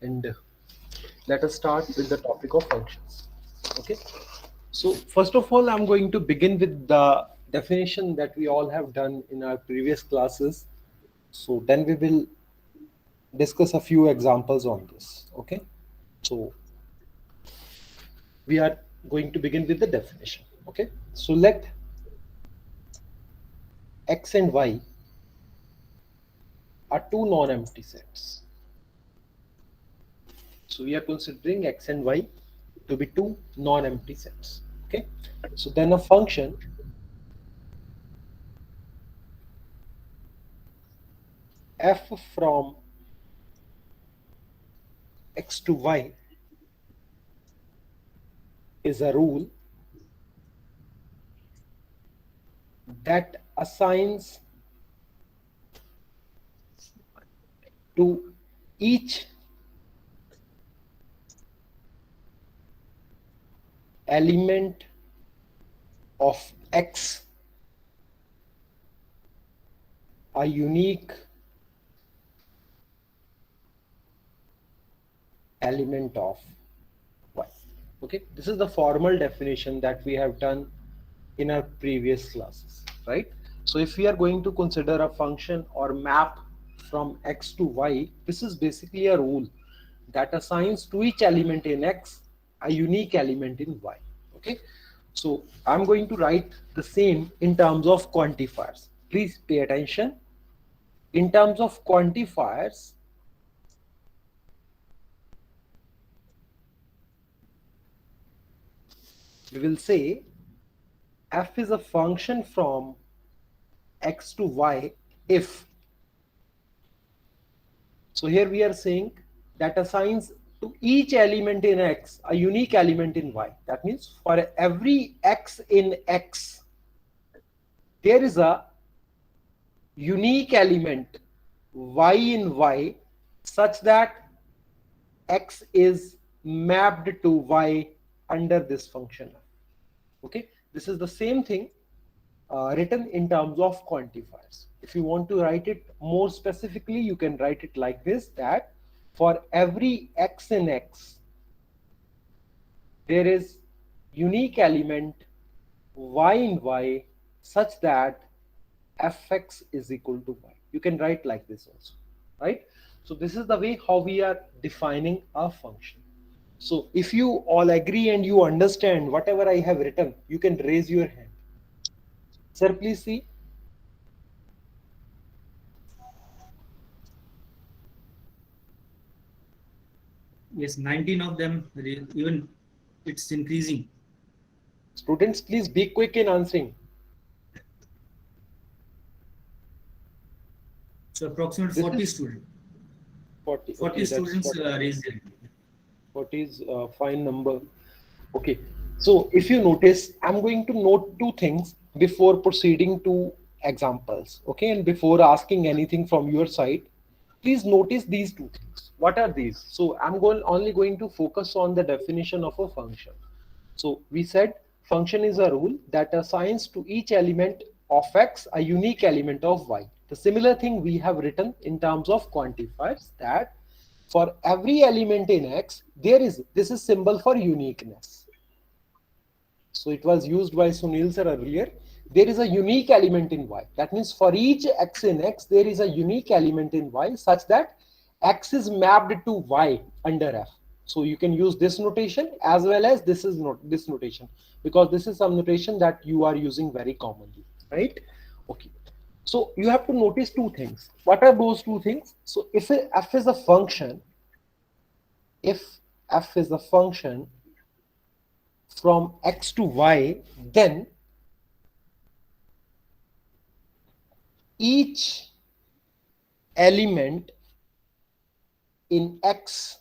And let us start with the topic of functions. Okay, so first of all, I'm going to begin with the definition that we all have done in our previous classes. So then we will discuss a few examples on this. Okay, so we are going to begin with the definition. Okay, so let x and y are two non-empty sets. So we are considering x and y to be two non-empty sets. Okay, so then a function f from x to y is a rule that assigns to each element of x a unique element of y. Okay, this is the formal definition that we have done in our previous classes, right? So if we are going to consider a function or map from x to y, this is basically a rule that assigns to each element in x a unique element in y. Okay, so I'm going to write the same in terms of quantifiers. Please pay attention. In terms of quantifiers, we will say f is a function from x to y if, so here we are saying that assigns to each element in x a unique element in y. That means for every x in x, there is a unique element y in y such that x is mapped to y under this function. Okay, this is the same thing written in terms of quantifiers. If you want to write it more specifically, you can write it like this, that for every x in x, there is unique element y in y such that fx is equal to y. You can write like this also, right? So this is the way how we are defining a function. So if you all agree and you understand whatever I have written, you can raise your hand. Sir, please see. Yes, 19 of them, even it's increasing. Students, please be quick in answering. So approximately This 40 is students. 40. 40 Okay, that's students 40. raised their hand. 40 is a fine number. Okay, so if you notice, I'm going to note two things before proceeding to examples. Okay, and before asking anything from your side, please notice these two things. What are these? So I'm only going to focus on the definition of a function. So we said function is a rule that assigns to each element of x a unique element of y. The similar thing we have written in terms of quantifiers, that for every element in x, there is, this is symbol for uniqueness. So it was used by Sunil sir earlier. There is a unique element in y. That means for each x in x, there is a unique element in y such that x is mapped to y under f. So you can use this notation as well as this is not this notation, because this is some notation that you are using very commonly, right? Okay. So you have to notice two things. What are those two things? So if f is a function, if f is a function from x to y, then each element in x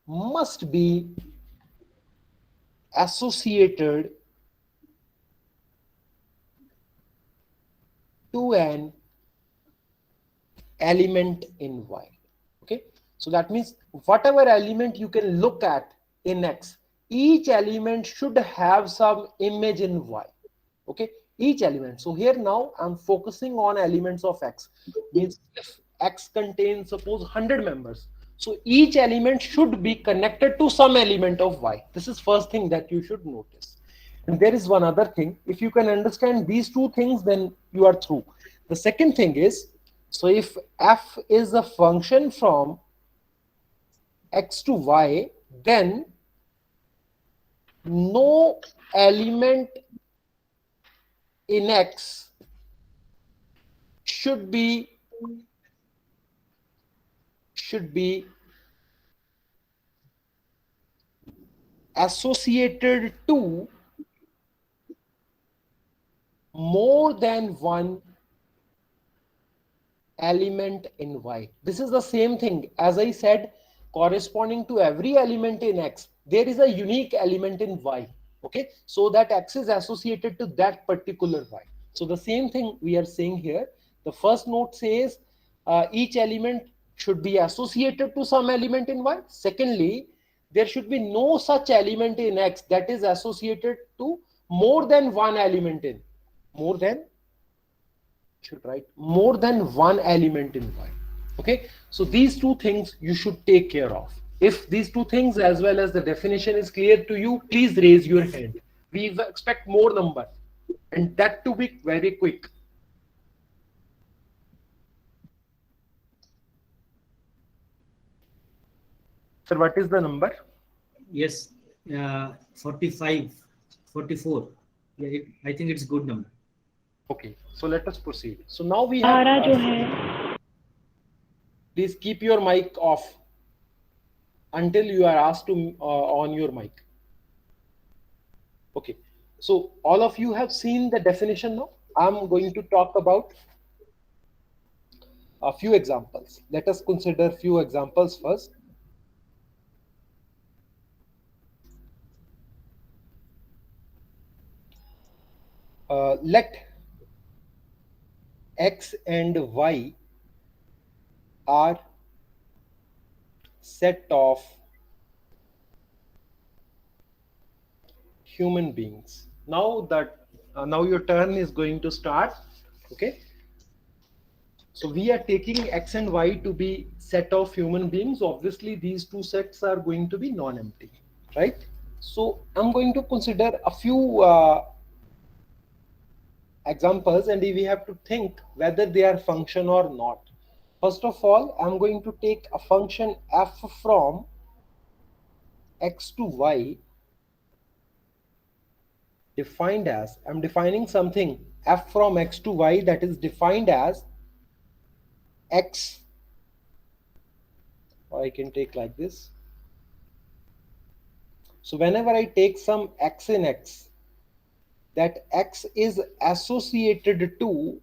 must be associated to an element in y. Okay, so that means whatever element you can look at in x, each element should have some image in y. Okay, each element. So here now I'm focusing on elements of x. Means if X contains suppose 100 members. So each element should be connected to some element of Y. This is first thing that you should notice. And there is one other thing. If you can understand these two things, then you are through. The second thing is, so if f is a function from x to y, then no element in x should be associated to more than one element in y. This is the same thing as I said, corresponding to every element in x, there is a unique element in y. Okay, so that x is associated to that particular y. So the same thing we are saying here. The first note says each element should be associated to some element in y. Secondly, there should be no such element in x that is associated to more than one element in should write more than one element in y. Okay, so these two things you should take care of. If these two things as well as the definition is clear to you, please raise your hand. We expect more number, and that to be very quick. Sir, what is the number? Yes, 45, 44. Yeah, I think it's good number. Okay, so let us proceed. So now we have please keep your mic off until you are asked to on your mic. Okay, so all of you have seen the definition now. I'm going to talk about a few examples. Let us consider a few examples first. Let x and y are set of human beings. Now that now your turn is going to start. Okay, so we are taking x and y to be set of human beings. Obviously these two sets are going to be non-empty, right? So I'm going to consider a few examples, and we have to think whether they are function or not. First of all, I'm going to take a function f from x to y defined as, I'm defining something f from x to y that is defined as x, or I can take like this. So whenever I take some x in x, that x is associated to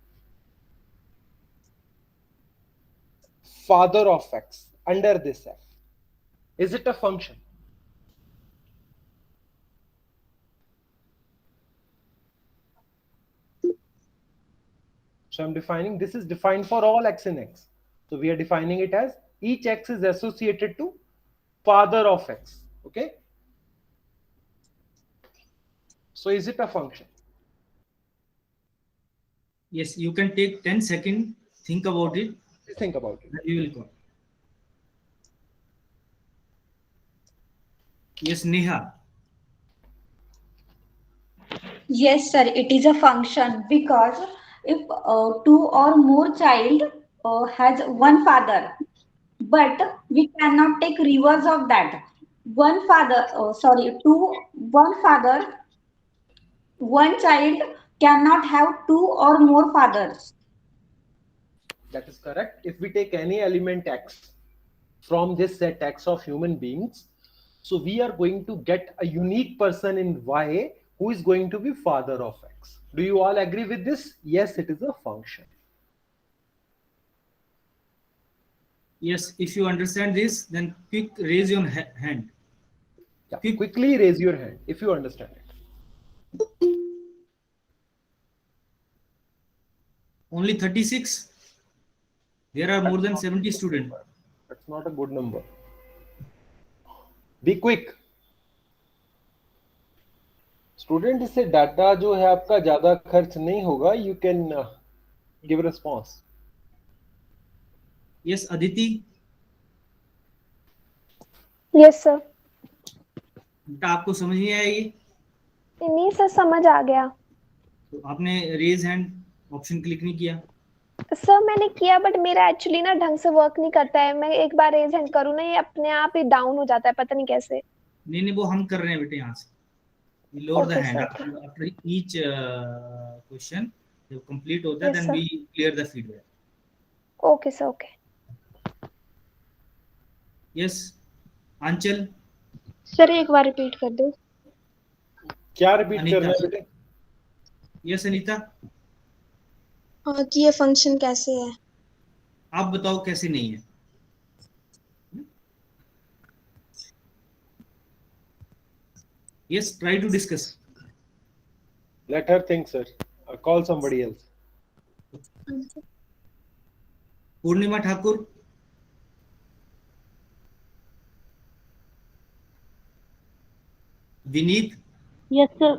father of x under this f. Is it a function? So I'm defining, this is defined for all x in x. So we are defining it as each x is associated to father of x. Okay. So is it a function? Yes, you can take 10 seconds, think about it. Think about it. Then you will call. Yes, Neha. Yes, sir, it is a function because if two or more child has one father, but we cannot take reverse of that. One father, one father, one child cannot have two or more fathers. That is correct. If we take any element x from this set x of human beings, so we are going to get a unique person in y who is going to be father of x. Do you all agree with this? Yes, it is a function. Yes, if you understand this, then quick raise your hand. Yeah, quickly raise your hand if you understand it. Only 36. There are more than 70 students. That's not a good number. Be quick. Student, इससे data जो है आपका ज्यादा खर्च नहीं होगा. You can give response. Yes Aditi, yes sir. बेटा आपको समझ नहीं आया ये? नहीं सर, समझ आ गया। तो आपने रेज हैंड ऑप्शन क्लिक नहीं किया? सर मैंने किया, बट मेरा एक्चुअली ना ढंग से वर्क नहीं करता है। मैं एक बार रेज हैंड करूँ ना, ये अपने आप ही डाउन हो जाता है, पता नहीं कैसे। नहीं वो हम कर रहे हैं बेटे यहाँ से। Lower the Okay, hand sir. After each question जब कंप्लीट होता है Yes, then sir. We clear the feedback. Okay sir, okay. Yes Anchal, sir एक बार रिपीट कर दो। क्या रिपीट अनीता। करना है बेटे? यस अनीता, हाँ कि ये फंक्शन कैसे है। आप बताओ कैसे नहीं है? Yes try to discuss. Let her think, sir. Call somebody else. Purnima Thakur, Vineet. Yes, sir.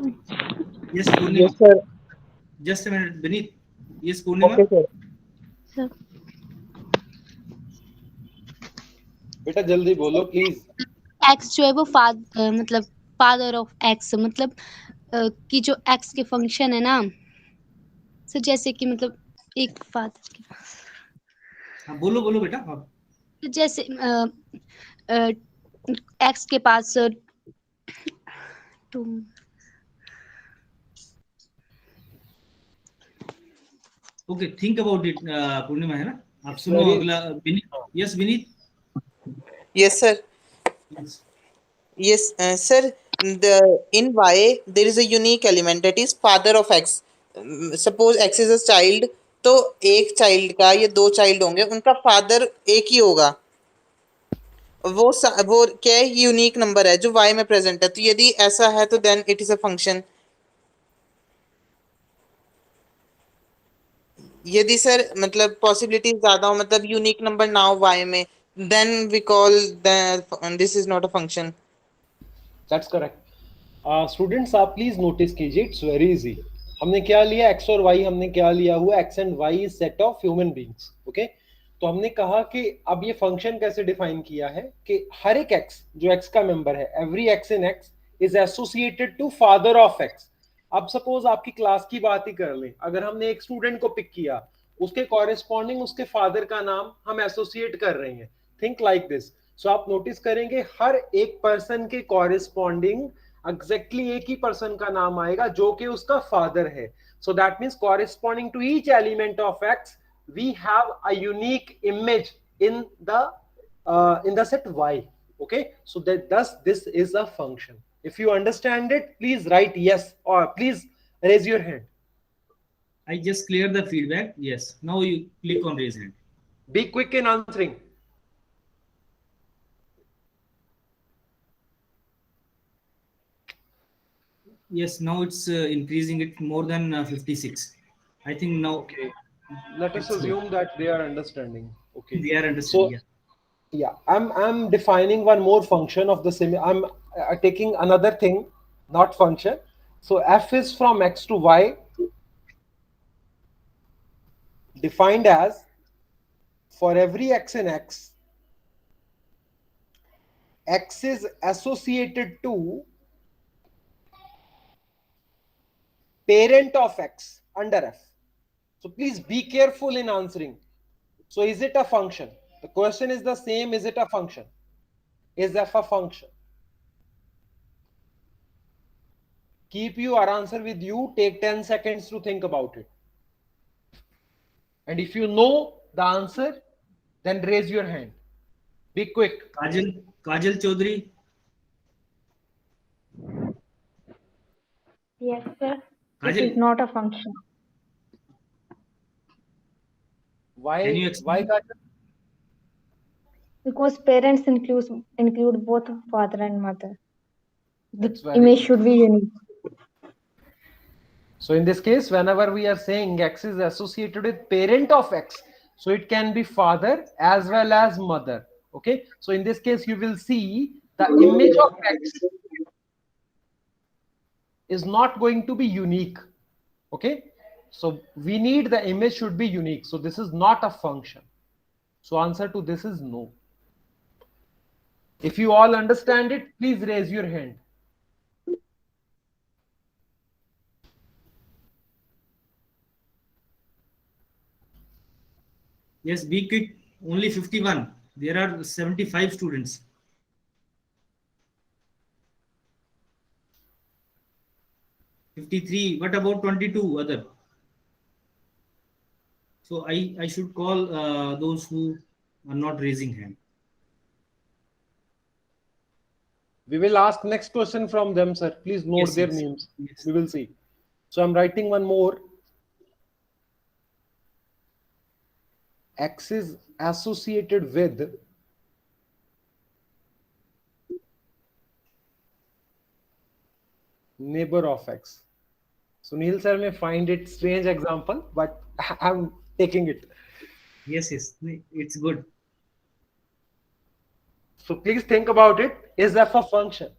Yes Purnima, Yes, sir. Just a minute Vineet. Yes Purnima. Okay, sir. Sir. बेटा जल्दी बोलो प्लीज। X जो है वो मतलब फादर ऑफ X, मतलब कि जो X के फंक्शन है ना, सर जैसे कि मतलब एक फादर के पास, हाँ बोलो बोलो बेटा आप। जैसे X के पास two, okay think about it Purnima, है ना? आप सुनो Very- अगला Vineet. Yes Vineet. Yes, sir. Yes. Yes, sir. In Y there is a unique element that is father of X. Suppose X is a child, तो एक चाइल्ड का ये दो चाइल्ड होंगे, उनका फादर एक ही होगा। वो क्या है, यूनिक नंबर है जो Y में प्रेजेंट है। तो यदि ऐसा है तो then it is a function. यदि सर मतलब पॉसिबिलिटी ज्यादा हो, मतलब यूनिक नंबर ना हो Y में, then we call this is not a function. That's correct. Students आप प्लीज नोटिस कीजिए, इट्स वेरी इजी। हमने क्या लिया, एक्स और वाई हमने क्या लिया हुआ, X and Y is set of human beings. Okay, तो हमने कहा कि अब ये फंक्शन कैसे डिफाइन किया है कि हर एक एक्स जो एक्स का मेंबर है, every X in X is associated to father of X. अब सपोज आपकी क्लास की बात ही कर लें, अगर हमने एक स्टूडेंट को पिक किया, उसके कॉरेस्पॉन्डिंग उसके फादर का नाम हम एसोसिएट कर रहे हैं। Think like this. सो आप नोटिस करेंगे हर एक पर्सन के कॉरेस्पॉन्डिंग एग्जैक्टली एक ही पर्सन का नाम आएगा जो कि उसका फादर है। So that means corresponding to each element of X we have a unique image in the set y. Okay, so that thus this is a function. If you understand it, please write yes or please raise your hand. I just clear the feedback. Yes, now you click on raise hand. Be quick in answering. Yes, now it's increasing it more than 56. I think now Okay, let us assume that they are understanding. Okay, they are understanding. so yeah, I'm defining one more function of the same. I'm taking another thing, not function. So f is from x to y, defined as for every x in x, x is associated to parent of x under f. So please be careful in answering. So is it a function? The question is the same. Is it a function? Is f a function? Keep your answer with you. Take 10 seconds to think about it. And if you know the answer, then raise your hand. Be quick. Kajal Chaudhary. Yes, sir. It Kajal, is not a function. Why? Can you explain? Why, Kajal? Because parents include both father and mother. The That's very image good. should be unique. So in this case, whenever we are saying x is associated with parent of x, so it can be father as well as mother. Okay. So in this case, you will see the image of x is not going to be unique. Okay. So we need the image should be unique. So this is not a function. So answer to this is no. If you all understand it, please raise your hand. Yes, be quick. Only 51. There are 75 students. $53. What about 22 other? So I should call those who are not raising hand. We will ask next question from them, sir. Please note Yes, their yes, names. yes. We will see. So I'm writing one more. X is associated with neighbor of X. Sunil sir may find it strange example, but I'm taking it. Yes, yes, it's good. So please think about it. Is f a function?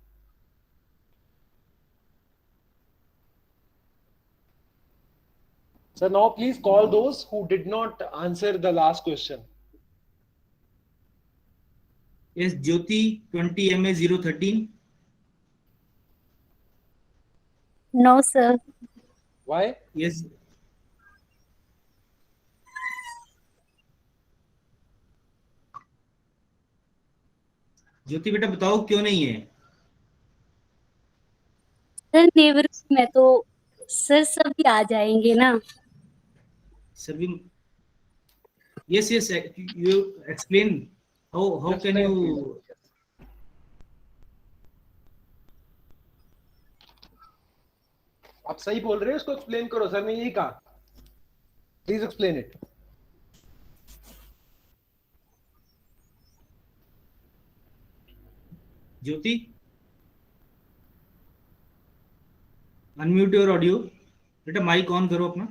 So now please call those who did not answer the last question. Yes, Jyoti 20MA 013. No, sir. Why? Yes. ज्योति बेटा बताओ क्यों नहीं है? Sir neighbour में तो sir सभी आ जाएंगे ना. सभी. Yes, yes. You explain how can Explain, you? please. आप सही बोल रहे हो, इसको एक्सप्लेन करो सर ने यही कहा. Please explain it. Jyoti, unmute your audio. बेटा माइक ऑन करो अपना.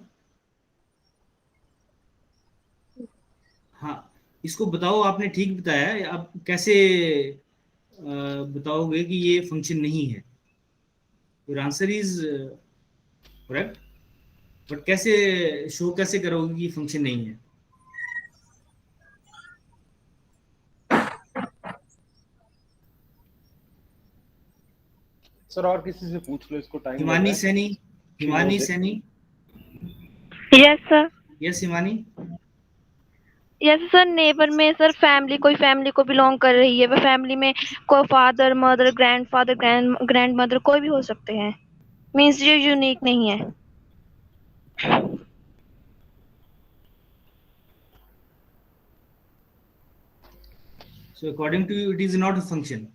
हाँ, इसको बताओ. आपने ठीक बताया है. आप कैसे बताओगे कि ये फंक्शन नहीं है? Your answer is correct, but कैसे शो कैसे करोगे कि फंक्शन नहीं है? सर और किसी से पूछ लो, इसको time. Himani Saini. Himani Saini. Yes sir. Yes Himani. Yes sir, neighbour में सर कोई फैमिली को बिलोंग कर रही है. वह फैमिली में कोई फादर, मदर, ग्रैंडफादर, ग्रैंडमदर कोई भी हो सकते हैं. मींस ये यूनिक नहीं है. So according to you, it is not a function.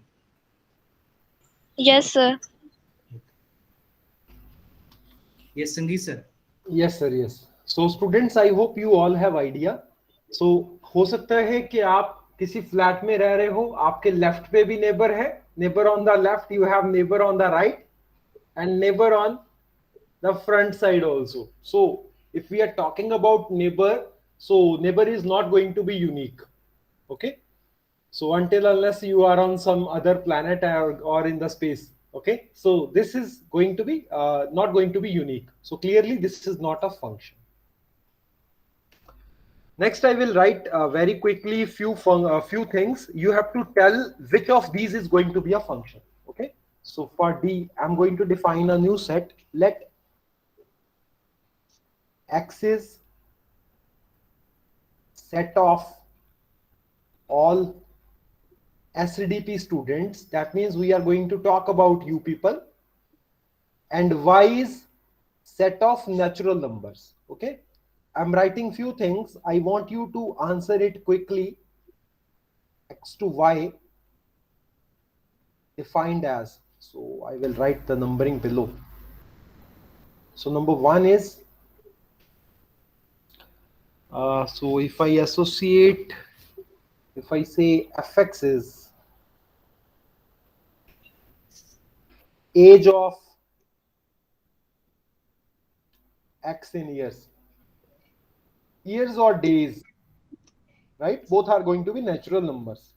Yes sir. Yes, Sangeet sir. Yes sir, yes. So students, I hope you all have idea. So हो सकता है कि आप किसी फ्लैट में रह रहे हो, आपके लेफ्ट पे भी नेबर है. Neighbour on the left, you have neighbour on the right, and neighbor on the front side also. So if we are talking about neighbor, so neighbor is not going to be unique. Okay, so until unless you are on some other planet or in the space. Okay, so this is going to be not going to be unique. So clearly this is not a function. Next I will write very quickly few things. You have to tell which of these is going to be a function. Okay, so for D, I'm going to define a new set. Let X is set of all SDP students. That means we are going to talk about you people. And Y is set of natural numbers. Okay, I'm writing few things. I want you to answer it quickly. X to Y defined as, so I will write the numbering below. So number one is, so if I associate, if I say fx is age of x in years or days, right? Both are going to be natural numbers.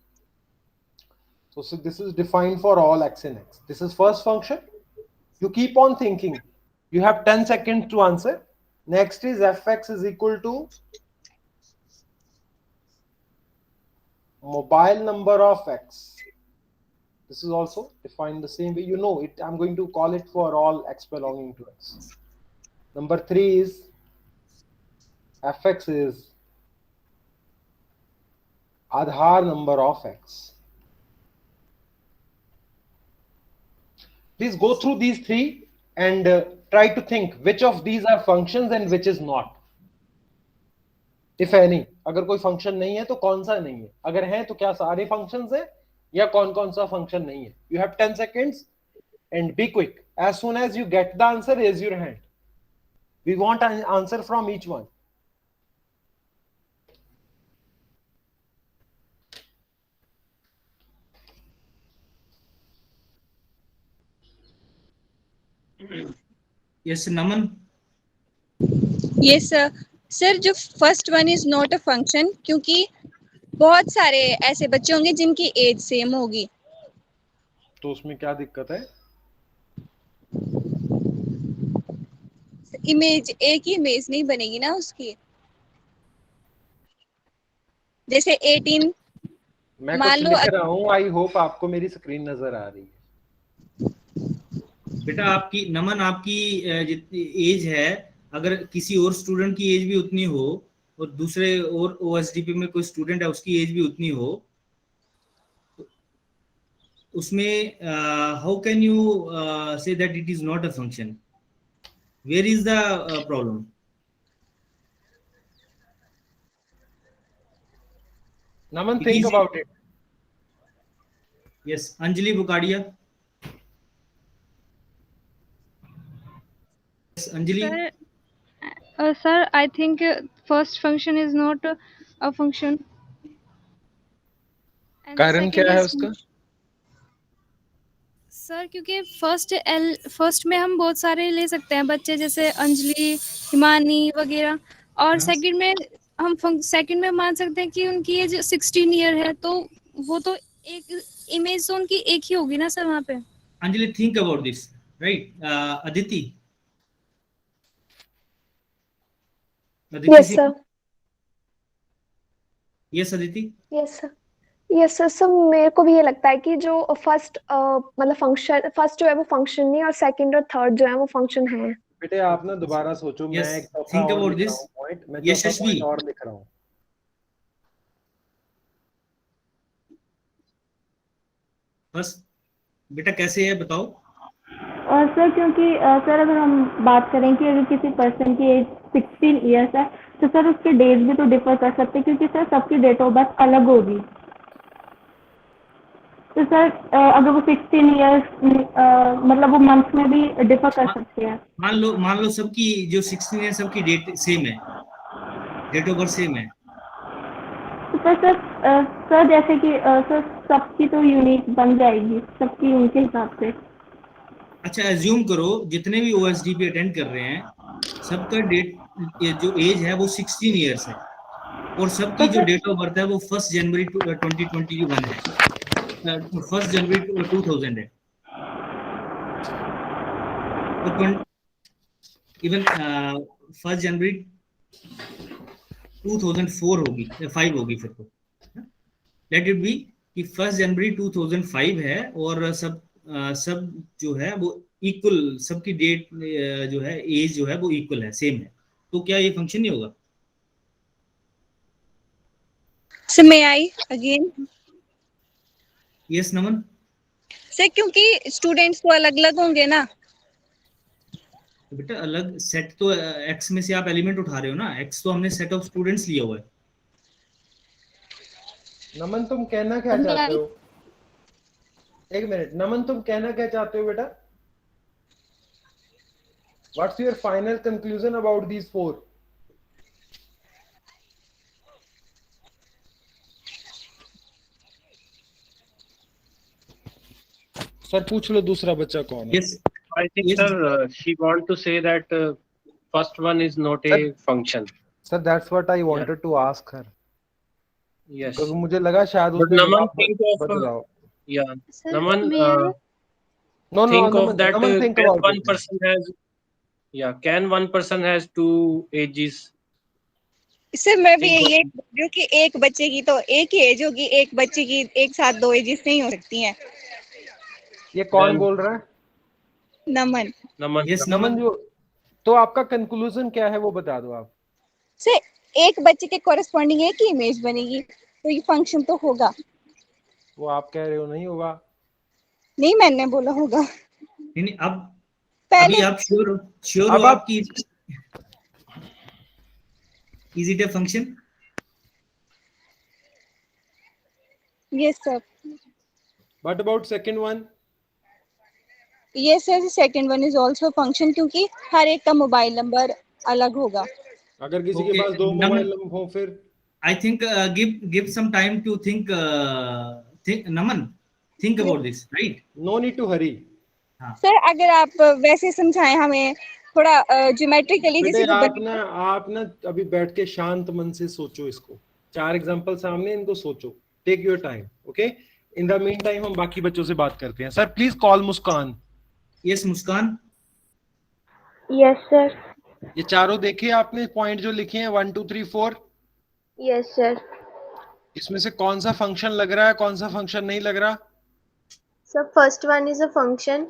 So this is defined for all x in x. This is first function. You keep on thinking. You have 10 seconds to answer. Next is fx is equal to mobile number of x. This is also defined the same way. You know it. I'm going to call it for all x belonging to x. Number 3 is fx is Aadhaar number of x. Please go through these 3 and try to think which of these are functions and which is not. If any, अगर कोई function नहीं है तो कौन सा नहीं है, अगर है तो क्या सारे फंक्शंस हैं या कौन कौन सा फंक्शन नहीं है. You have 10 seconds and be quick. As soon as you get the answer, raise your hand. We want an answer from each one. Yes, Naman. Yes sir, जो first one is not a function, क्योंकि बहुत सारे ऐसे बच्चे होंगे जिनकी as same होगी. तो उसमें क्या दिक्कत है? इमेज, एक ही इमेज नहीं बनेगी ना उसकी. जैसे 18 मैं मान कुछ लो लिख रहा हूँ. आई होप आपको मेरी स्क्रीन नजर आ रही है. बेटा आपकी नमन, आपकी जितनी एज है, अगर किसी और स्टूडेंट की एज भी उतनी हो और दूसरे और ओएसडीपी में कोई स्टूडेंट है उसकी एज भी उतनी हो, उसमें how can you say that it is not a function? Where is the problem? Naman, think about it. Yes, Anjali Bukadia. Yes, Anjali. Sir, I think first function is not a function. And कारण second क्या है is- उसका? Sir क्योंकि first में हम बहुत सारे ले सकते हैं बच्चे, जैसे अंजलि, हिमानी वगैरह, और सेकंड में हम मान सकते हैं कि उनकी एज 16 ईयर है, तो वो तो एक इमेज तो उनकी एक ही होगी ना सर वहाँ पे. Anjali, think about this, right? Aditi. Yes, sir. Yes, Aditi. Yes sir. Yes sir. Sir मेरे को भी ये लगता है कि जो फर्स्ट मतलब फंक्शन, फर्स्ट जो है वो फंक्शन नहीं, और सेकंड और थर्ड जो है वो फंक्शन है. बेटे आप ना दोबारा सोचो. Yes, मैं एक चौथा think और about लिख this. रहा हूँ पॉइंट. मैं Yes, चौथा Shashvi. पॉइंट और लिख रहा हूँ. बस बेटा कैसे है बताओ. और सर क्योंकि सर अगर हम बात करें कि अगर किसी पर्सन की एज 16 इयर्स है, तो सर उसके डेज भी तो डिफर कर सकते हैं, क्योंकि सर सबकी डेट ऑफ बर्थ अलग होगी. तो सर अगर वो 16 इयर्स मतलब वो मंथ में भी डिफर कर सकते हैं. मान लो सबकी जो 16 है सबकी डेट सेम है, डेट ऑफ बर्थ सेम है. तो सर जैसे कि सर सबकी तो यूनिक बन जाएगी, सबकी उनके हिसाब से. अच्छा, एज्यूम करो जितने भी ओएसडीपी अटेंड कर रहे हैं सबका डेट जो एज है वो 16 इयर्स है, और सबकी जो डेट ऑफ बर्थ है वो 1 जनवरी 2021 है, 1 जनवरी 2000 है. इवन 1 जनवरी 2004 होगी, 5 होगी फिर तो. लेट इट बी कि 1 जनवरी 2005 है और सब जो है वो इक्वल, सबकी डेट जो है एज जो है वो इक्वल है, सेम है, तो क्या ये फंक्शन नहीं होगा? Sir may I again? Yes Naman. Sir क्योंकि स्टूडेंट्स तो अलग अलग होंगे ना. तो बेटा अलग सेट तो एक्स में से आप एलिमेंट उठा रहे हो ना, एक्स तो हमने सेट ऑफ स्टूडेंट्स लिया हुआ है. नमन तुम कहना क्या चाहते हो? एक मिनट. नमन तुम कहना क्या चाहते हो बेटा? What's your final conclusion about these 4? Sir पूछ लो दूसरा बच्चा कौन है? Yes. I think, Yes. sir, she want to say that first one is not a function. Sir, that's what I wanted to ask her. Yes. क्योंकि मुझे लगा शायद But उसने Naman, जवाब think of बदलाओ. yeah. Sir, Naman, may I? No, think of Naman, that. Naman, think Can about one it. person has can one person has 2 ages? इससे मैं भी ठीक ये बोल रही हूँ कि एक बच्चे की तो एक ही एज होगी, एक बच्चे की एक साथ दो एजेस नहीं हो सकती हैं। ये कौन Then बोल रहा है? नमन Naman. यस नमन नमन। जो, तो आपका कंक्लूजन क्या है वो बता दो आप। से एक बच्चे के कॉरेस्पॉन्डिंग एक ही इमेज बनेगी, तो ये फंक्शन तो होगा। वो आप कह रहे हो नहीं होगा। नहीं, मैंने बोला होगा नहीं नहीं, अब पहले। अभी आप श्योर हो अब आप आपकी is it a function? Yes sir, what about second one? Yes sir, second one is also function, क्योंकि हर एक का मोबाइल नंबर अलग होगा। अगर किसी के ओके पास दो नमन, मोबाइल नंबर हो फिर? I think give some time to think. Naman, think about this, right? No need to hurry. हाँ सर अगर आप वैसे समझाएं हमें थोड़ा ज्योमेट्रिकली, बेटे जैसे वो आप ना अभी बैठ के शांत मन से सोचो इसको। 4 एग्जांपल सामने, इनको सोचो। Take your time, okay. In the mean time हम बाकी बच्चों से बात करते हैं। Sir please call Muskan. Yes Muskan. Yes sir. ये चारों देखिए आपने पॉइंट जो लिखे हैं 1 2 3 4। Yes sir. इसमें से कौन सा फंक्शन लग रहा है, कौन सा फंक्शन नहीं लग रहा? Sir first one is a function,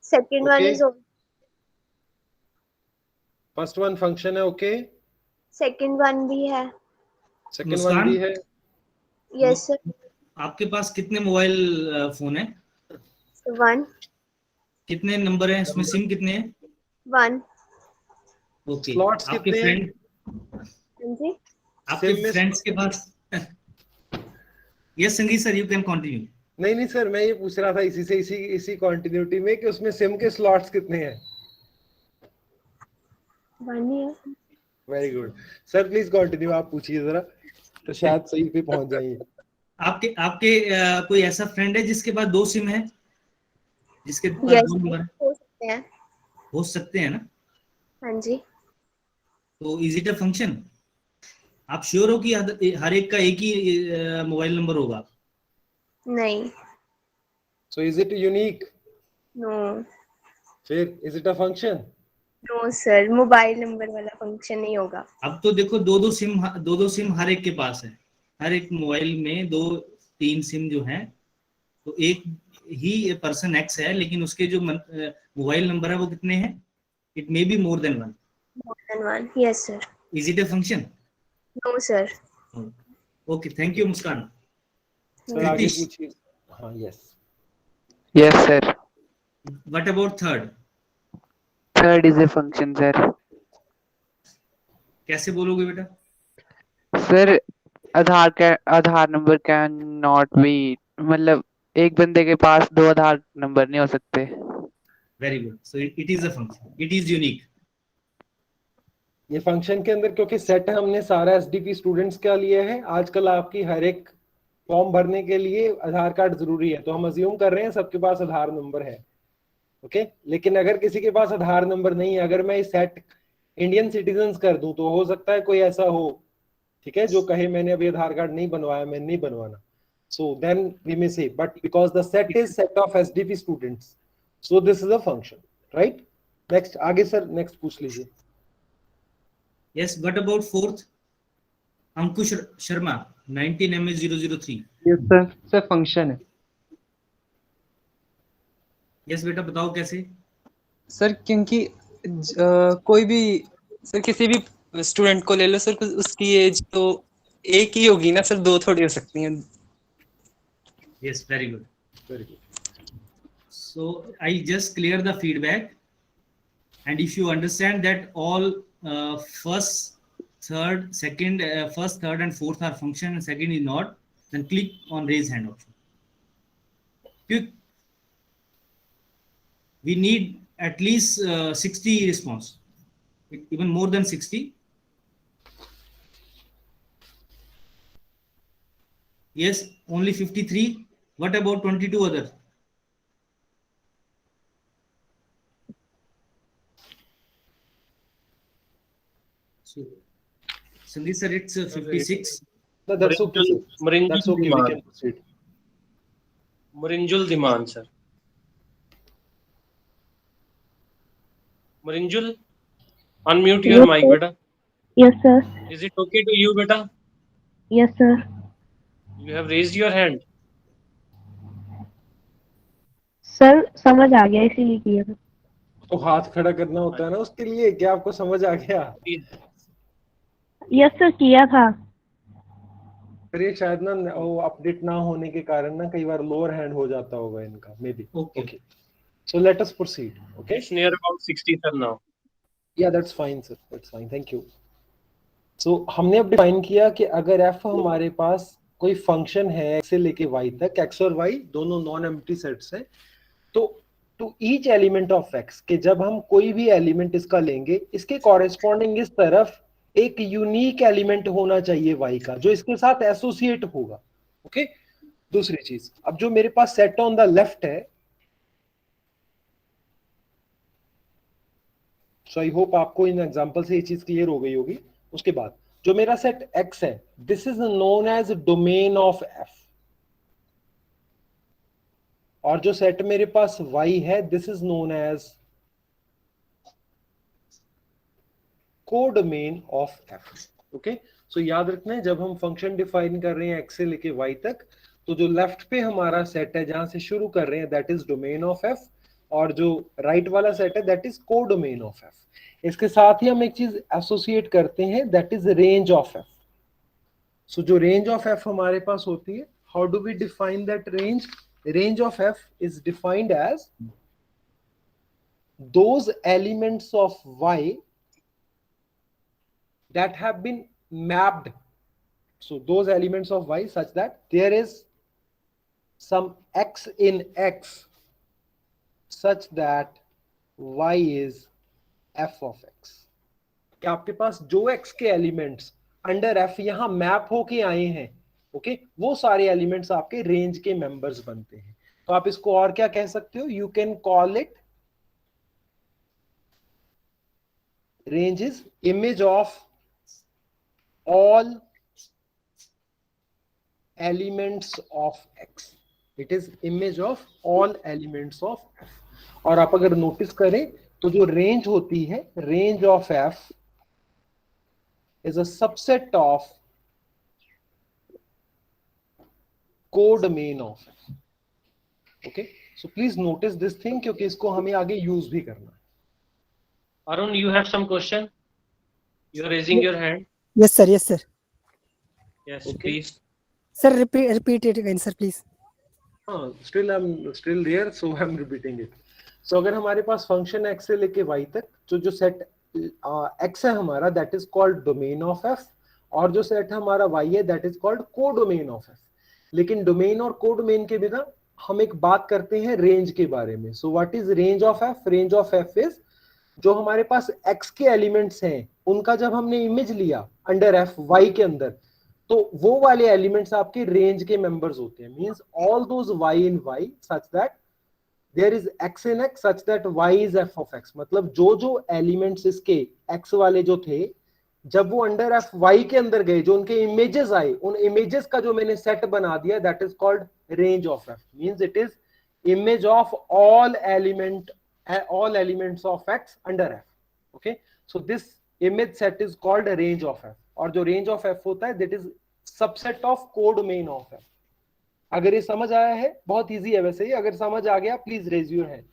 second one okay, is first one function है, ओके। सेकंड वन भी है। सेकंड वन भी मुस्कान, है। Yes sir. आपके पास कितने मोबाइल फोन है? वन। कितने नंबर हैं इसमें, सिम कितने हैं? वन। ओके, स्लॉट्स आपके कितने हैं? फ्रेंड, हाँ जी। आपके सिम में फ्रेंड्स के पास यस संगीत सर, यू कैन कंटिन्यू। नहीं सर, मैं ये पूछ रहा था इसी कंटिन्यूटी में कि उसमें सिम के स्लॉट्स कितने हैं? वन ही है। Very good sir, please continue, आप पूछिए जरा, तो शायद सही पे पहुंच जाएंगे। आपके आपके कोई ऐसा फ्रेंड है जिसके पास 2 सिम है, जिसके पास यस 2 नंबर हो सकते हैं। हो सकते हैं ना? हाँ जी। तो इज इट अ फंक्शन? आप श्योर हो कि हर एक का एक ही मोबाइल नंबर होगा? नहीं। So is it unique? No. फिर is it a function? No sir, mobile number वाला फंक्शन नहीं होगा। अब तो देखो दो सिम हर एक के पास है, हर एक मोबाइल में 2-3 सिम जो है, तो एक ही पर्सन एक्स है, लेकिन उसके जो मोबाइल नंबर है वो कितने हैं? It may be more than one. More than one, yes sir. Is it a function? No sir. Okay, thank you Muskan. Sir आगे Kritish, पूछिए। हाँ yes. Yes, sir. what about third? Third is a function, sir. कैसे बोलोगे बेटा? Sir, Aadhaar number can not be, मतलब एक बंदे के पास 2 आधार नंबर नहीं हो सकते। Very good, so it is a function, it is unique. ये फंक्शन के अंदर, क्योंकि सेट हमने सारा एसडीपी स्टूडेंट्स का लिया है, आजकल आपकी हर एक फॉर्म भरने के लिए आधार कार्ड जरूरी है, तो हम अज्यूम कर रहे हैं सबके पास आधार नंबर है, ओके। लेकिन अगर किसी के पास आधार नंबर नहीं है, अगर मैं इस सेट इंडियन सिटीजन्स कर दूं, तो हो सकता है कोई ऐसा हो, ठीक है, जो कहे मैंने अभी आधार कार्ड नहीं बनवाया, मैं नहीं बनवाना। सो देन वी मे से, but because the set is set of SDP students, so this is a function, right. Next, आगे सर, नेक्स्ट पूछ लीजिए। Yes, what about fourth? Ankush Sharma, 19MA003. Yes sir. Sir function है। Yes बेटा, बताओ कैसे? Sir क्योंकि कोई भी, सर किसी भी स्टूडेंट को ले लो सर, उसकी एज तो एक ही होगी ना सर, 2 थोड़ी हो सकती हैं। Yes, very good. Very good. So I just clear the feedback, and if you understand that all first, third, second, first, third, and fourth are function, and second is not, then click on raise hand option. Quick. We need at least 60 response, even more than 60. Yes, only 53. What about 22 other? So, Sandeep sir, it's 56. No, that's okay, sir. That's okay, we can proceed. Murinjul Diman, sir. Murinjul, unmute your mic, beta. Yes, sir. Is it okay to you, beta? Yes, sir. You have raised your hand. Sir समझ आ गया इसीलिए किया था. तो हाथ खड़ा करना होता है ना उसके लिए, क्या आपको समझ आ गया? यस सर किया था. फिर ये शायद ना वो अपडेट ना होने के कारण ना कई बार लोअर हैंड हो जाता होगा इनका, may be. Okay, so let us proceed. Okay, It's near about 60 sir now. या that's fine sir, that's fine, thank you. So हमने अब डिफाइन किया कि अगर f हमारे पास कोई फंक्शन है x से लेके y तक, x और y दोनों नॉन एम्प्टी सेट्स हैं, तो to each element of x के जब हम कोई भी एलिमेंट इसका लेंगे, इसके कॉरेस्पॉन्डिंग इस तरफ एक यूनिक एलिमेंट होना चाहिए y का जो इसके साथ एसोसिएट होगा. ओके, दूसरी चीज, अब जो मेरे पास सेट ऑन द लेफ्ट है, सो आई होप आपको इन एग्जांपल से ये चीज क्लियर हो गई होगी. उसके बाद जो मेरा सेट x है, this is known as domain of f, और जो सेट मेरे पास y है, this is known as codomain of f. Okay, so याद रखना है जब हम फंक्शन डिफाइन कर रहे हैं x से लेके y तक, तो जो लेफ्ट पे हमारा सेट है जहां से शुरू कर रहे हैं, that is domain of f, और जो राइट वाला सेट है that is codomain of f. इसके साथ ही हम एक चीज एसोसिएट करते हैं, that is range of f. So जो रेंज ऑफ f हमारे पास होती है, how do we define that range? Range of f is defined as those elements of y that have been mapped, so those elements of y such that there is some x in x such that y is f of x. कि आपके पास जो x के elements under f यहां map होके आए हैं, okay, वो सारे एलिमेंट्स आपके रेंज के मेंबर्स बनते हैं. तो आप इसको और क्या कह सकते हो? You can call it range is image of all elements of x. It is image of all elements of f. और आप अगर नोटिस करें तो जो रेंज होती है, range of f is a subset of codomain of f. Okay, so please notice this thing क्योंकि इसको हमें आगे यूज भी करना है. Arun, you have some question? You are raising your hand. Yes, sir. Yes, sir. Yes, Okay. please. Sir, repeat it again, sir, please. I'm still there, so I'm repeating it. So अगर हमारे पास function x से लेके y तक, जो set x है हमारा, that is called domain of f, और जो सेट हमारा y है, that is called codomain of f. लेकिन डोमेन और कोडोमेन के बिना हम एक बात करते हैं रेंज के बारे में. So what is range of f? Range of f is जो हमारे पास x के एलिमेंट्स हैं, उनका जब हमने इमेज लिया अंडर f y के अंदर, तो वो वाले एलिमेंट्स आपके रेंज के मेंबर्स होते हैं. Means all those y in y such that there is x in x such that y is f of x. मतलब जो एलिमेंट्स इसके x वाले जो थे, जब वो अंडर f y के अंदर गए, जो उनके इमेजेस आए, उन इमेजेस का जो मैंने सेट बना दिया, that is called range of f. Means it is image of all elements of x under f. Okay, so this image set is called a range of f. और जो range of f होता है, that is subset of codomain of f. अगर ये समझ आया है, बहुत इजी है वैसे ही. अगर समझ आ गया, please raise your hand.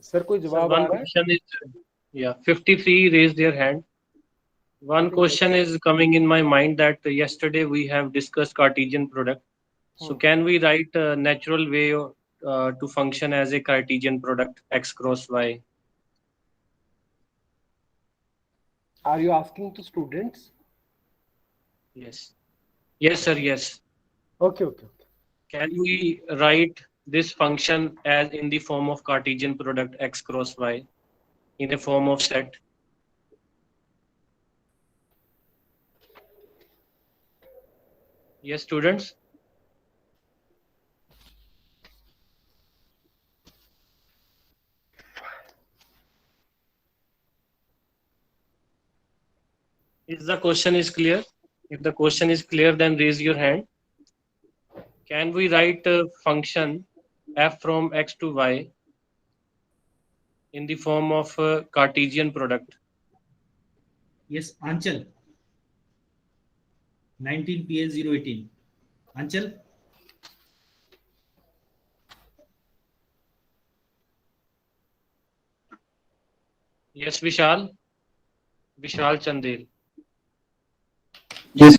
Sir कोई Sir, जवाब आ one रहा है? question is, 53 raised their hand. One question is coming in my mind that yesterday we have discussed Cartesian product. So can we write a natural way to function as a Cartesian product x cross y? Are you asking to students? Yes. Yes, sir. Yes. Okay. Can we write this function as in the form of Cartesian product x cross y in a form of set? Yes, students. Is the question is clear? If the question is clear, then raise your hand. Can we write a function f from x to y in the form of a Cartesian product? Yes, Anchal. 19 PL 018. Anchal. Yes, Vishal. Vishal Chandel. Yes,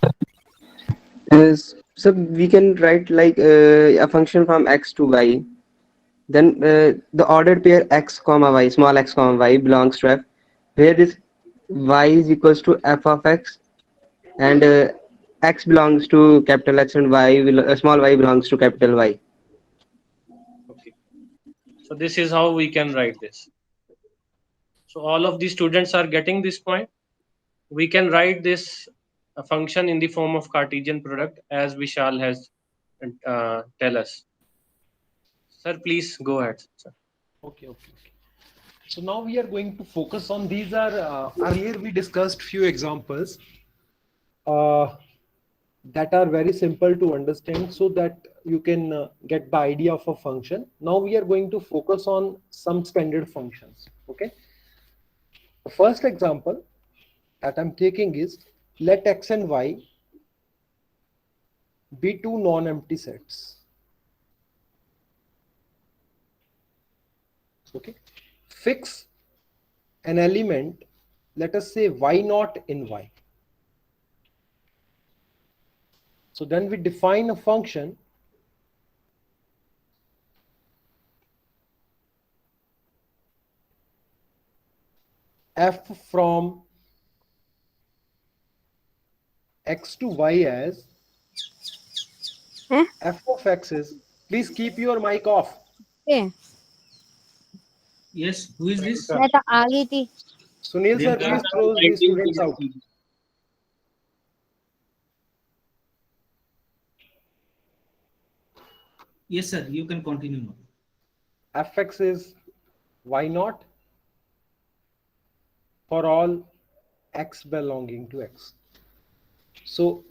sir. So we can write like a function from x to y. Then the ordered pair x comma y, small x comma y belongs to f, where this y is equals to f of x, and x belongs to capital X, and small y belongs to capital Y. Okay. So this is how we can write this. So all of the students are getting this point. We can write this function in the form of Cartesian product as Vishal has tell us. Sir, please go ahead, sir. Okay. So now we are going to focus on these are earlier we discussed few examples that are very simple to understand so that you can get the idea of a function. Now we are going to focus on some standard functions. Okay. The first example that I'm taking is let x and y be two non-empty sets. Okay. Fix an element, let us say y naught in y. So then we define a function f from x to y as f of x is, please keep your mic off. Yes, who is this? मैं तो आ गई थी. Sunil sir, please throw these students out. Yes, sir. You can continue now. Fx is y naught for all x belonging to x. So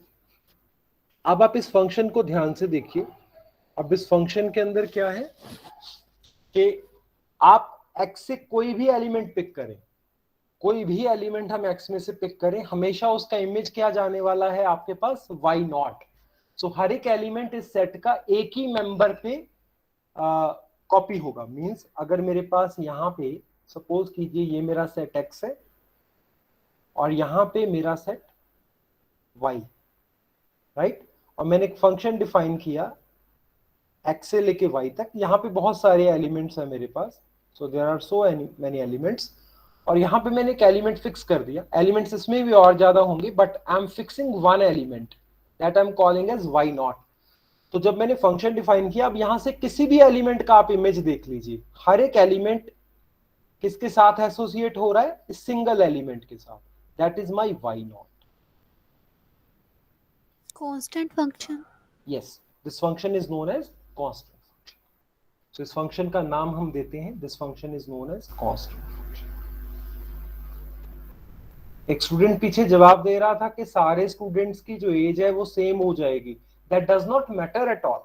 अब आप इस function को ध्यान से देखिए. अब इस फंक्शन के अंदर क्या है कि आप x से कोई भी एलिमेंट पिक करें, कोई भी एलिमेंट हम x में से पिक करें, हमेशा उसका इमेज क्या जाने वाला है आपके पास y नॉट. सो हर एक एलिमेंट इस सेट का एक ही मेंबर पे कॉपी होगा. मींस अगर मेरे पास यहाँ पे सपोज कीजिए ये मेरा सेट x है और यहाँ पे मेरा सेट y, राइट. और मैंने एक फंक्शन डिफाइन किया x से लेके y तक. यहाँ पे बहुत सारे एलिमेंट्स हैं मेरे पास, so there are so many elements. और यहाँ पे मैंने एक एलिमेंट फिक्स कर दिया. एलिमेंट्स इसमें भी और ज्यादा होंगे, but I am fixing one element that I am calling as y not. तो जब मैंने फंक्शन डिफाइन किया, अब यहाँ से किसी भी एलिमेंट का आप इमेज देख लीजिए, हर एक एलिमेंट किसके साथ एसोसिएट हो रहा है, इस सिंगल एलिमेंट के साथ. That is my y not. Constant function. Yes, this function is known as constant function. So इस function का नाम हम देते हैं, this function is known as constant function. एक स्टूडेंट पीछे जवाब दे रहा था कि सारे स्टूडेंट्स की जो एज है वो सेम हो जाएगी. That does not matter at all.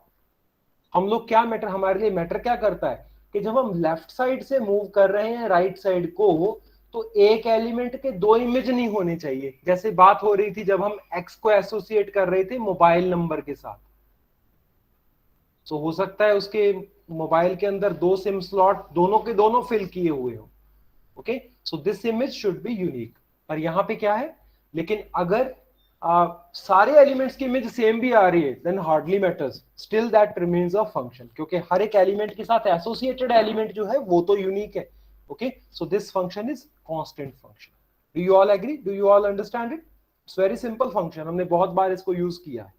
हम लोग क्या मैटर, हमारे लिए मैटर क्या करता है कि जब हम लेफ्ट साइड से मूव कर रहे हैं राइट साइड को, तो एक एलिमेंट के दो इमेज नहीं होने चाहिए. जैसे बात हो रही थी जब हम x को एसोसिएट कर रहे थे मोबाइल नंबर के साथ. तो हो सकता है उसके मोबाइल के अंदर दो सिम स्लॉट दोनों के दोनों फिल किए हुए हो. Okay, so this image should be unique. पर यहाँ पे क्या है, लेकिन अगर सारे एलिमेंट्स की इमेज सेम भी आ रही है, then hardly matters, still that remains a function, क्योंकि हर एक एलिमेंट के साथ एसोसिएटेड एलिमेंट जो है वो तो यूनिक है. Okay, so this function is constant function. Do you all agree? Do you all understand it? It's very simple function. हमने बहुत बार इसको यूज किया है.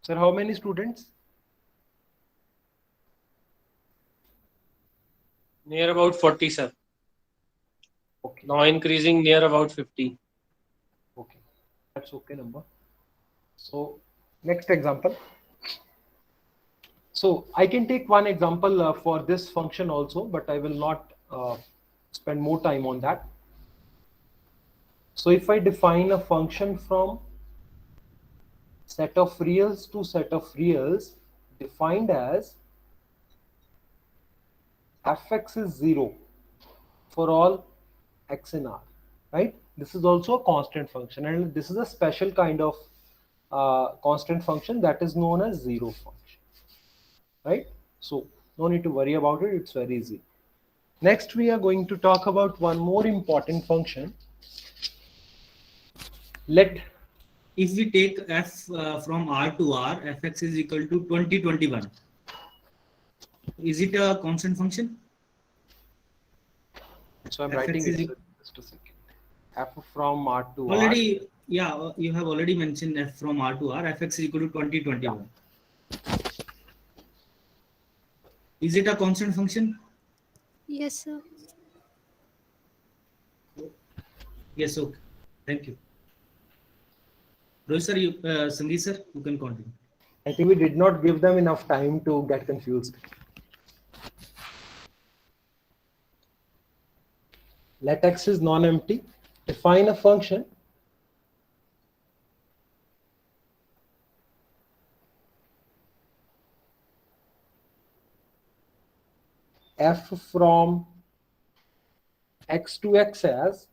Sir, how many students? Near about 40, sir. Okay. Now increasing near about 50. Okay, that's okay number. So Next example. So I can take one example for this function also, but I will not spend more time on that. So if I define a function from set of reals to set of reals defined as fx is 0 for all x in R, right? This is also a constant function, and this is a special kind of constant function that is known as zero function, right? So no need to worry about it, it's very easy. Next, we are going to talk about one more important function. Let if we take f from R to R, fx is equal to 2021. Is it a constant function? So I'm fx writing is it just a second. F from R to already, R. yeah, you have already mentioned f from R to R, fx is equal to 2021. Yeah. Is it a constant function? Yes, sir. Yes, okay. Thank you. Rohit sir, you, Sangeet sir, you can continue. I think we did not give them enough time to get confused. Let x is non-empty. Define a function f from x to x as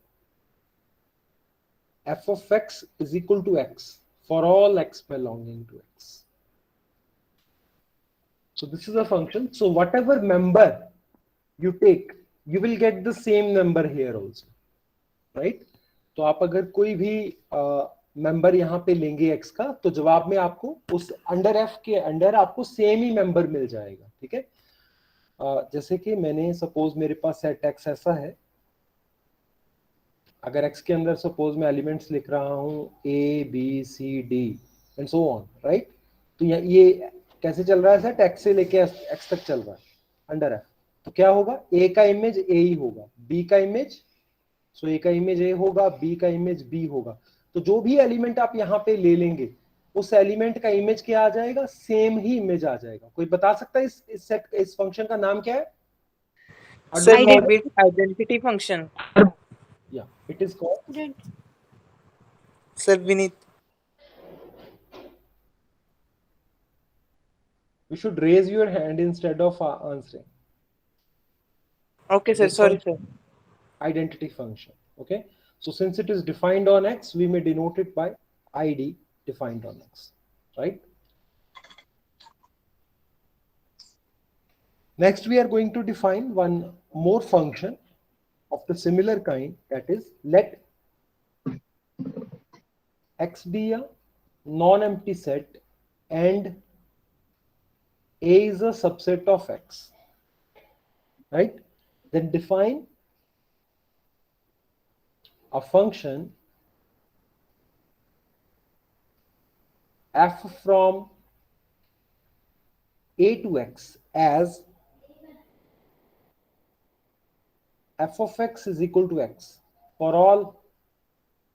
f of x is equal to x for all x belonging to x. So this is a function. So whatever member you take, you will get the same number here also, right? तो आप अगर कोई भी member यहाँ पे लेंगे x का, तो जवाब में आपको उस अंडर f के अंडर आपको सेम ही मेंबर मिल जाएगा, ठीक है? जैसे कि मैंने सपोज मेरे पास सेट x ऐसा है, अगर x के अंदर सपोज मैं एलिमेंट्स लिख रहा हूँ a b c d and so on, right? तो ये कैसे चल रहा है सेट? x से लेके x तक चल रहा है अंडर f. तो क्या होगा? a का इमेज a ही होगा, b का इमेज, सो a का इमेज a होगा, b का इमेज b होगा. तो जो भी एलिमेंट आप यहाँ पे ले लेंगे उस एलिमेंट का इमेज क्या आ जाएगा? सेम ही इमेज आ जाएगा. कोई बता सकता है इस सेट, इस फंक्शन का नाम क्या है? Sir, maybe identity function. Yeah, it is called. Sir, Vineet. You should raise your hand instead of answering. Okay, sir. Sorry, sir. Identity function. Okay. So since it is defined on x, we may denote it by id defined on x, right? Next, we are going to define one more function of the similar kind, that is, let x be a non-empty set and a is a subset of x, right? Then define a function f from a to x as f of x is equal to x for all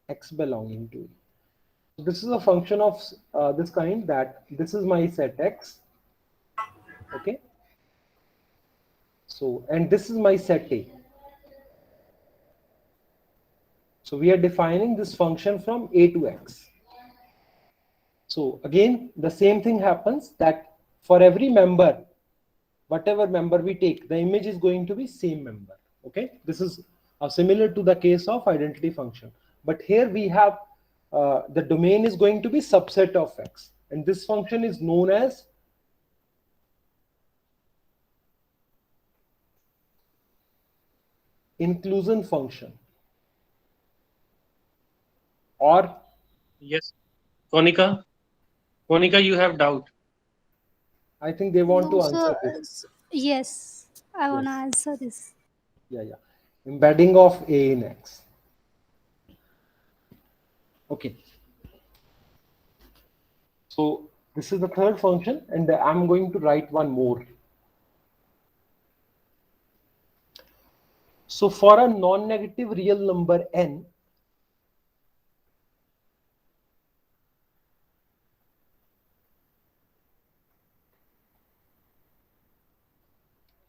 x belonging to it. So this is a function of this kind, that this is my set x, okay? So, and this is my set A. So we are defining this function from a to x. So again, the same thing happens, that for every member, whatever member we take, the image is going to be same member. Okay, this is similar to the case of identity function, but here we have the domain is going to be subset of x, and this function is known as inclusion function. Or yes, Konika, you have doubt. I think they want to No, answer sir. this. Yes, I want to Yes. answer this. Yeah. Embedding of a in x. Okay. So this is the third function, and I'm going to write one more. So for a non-negative real number n, .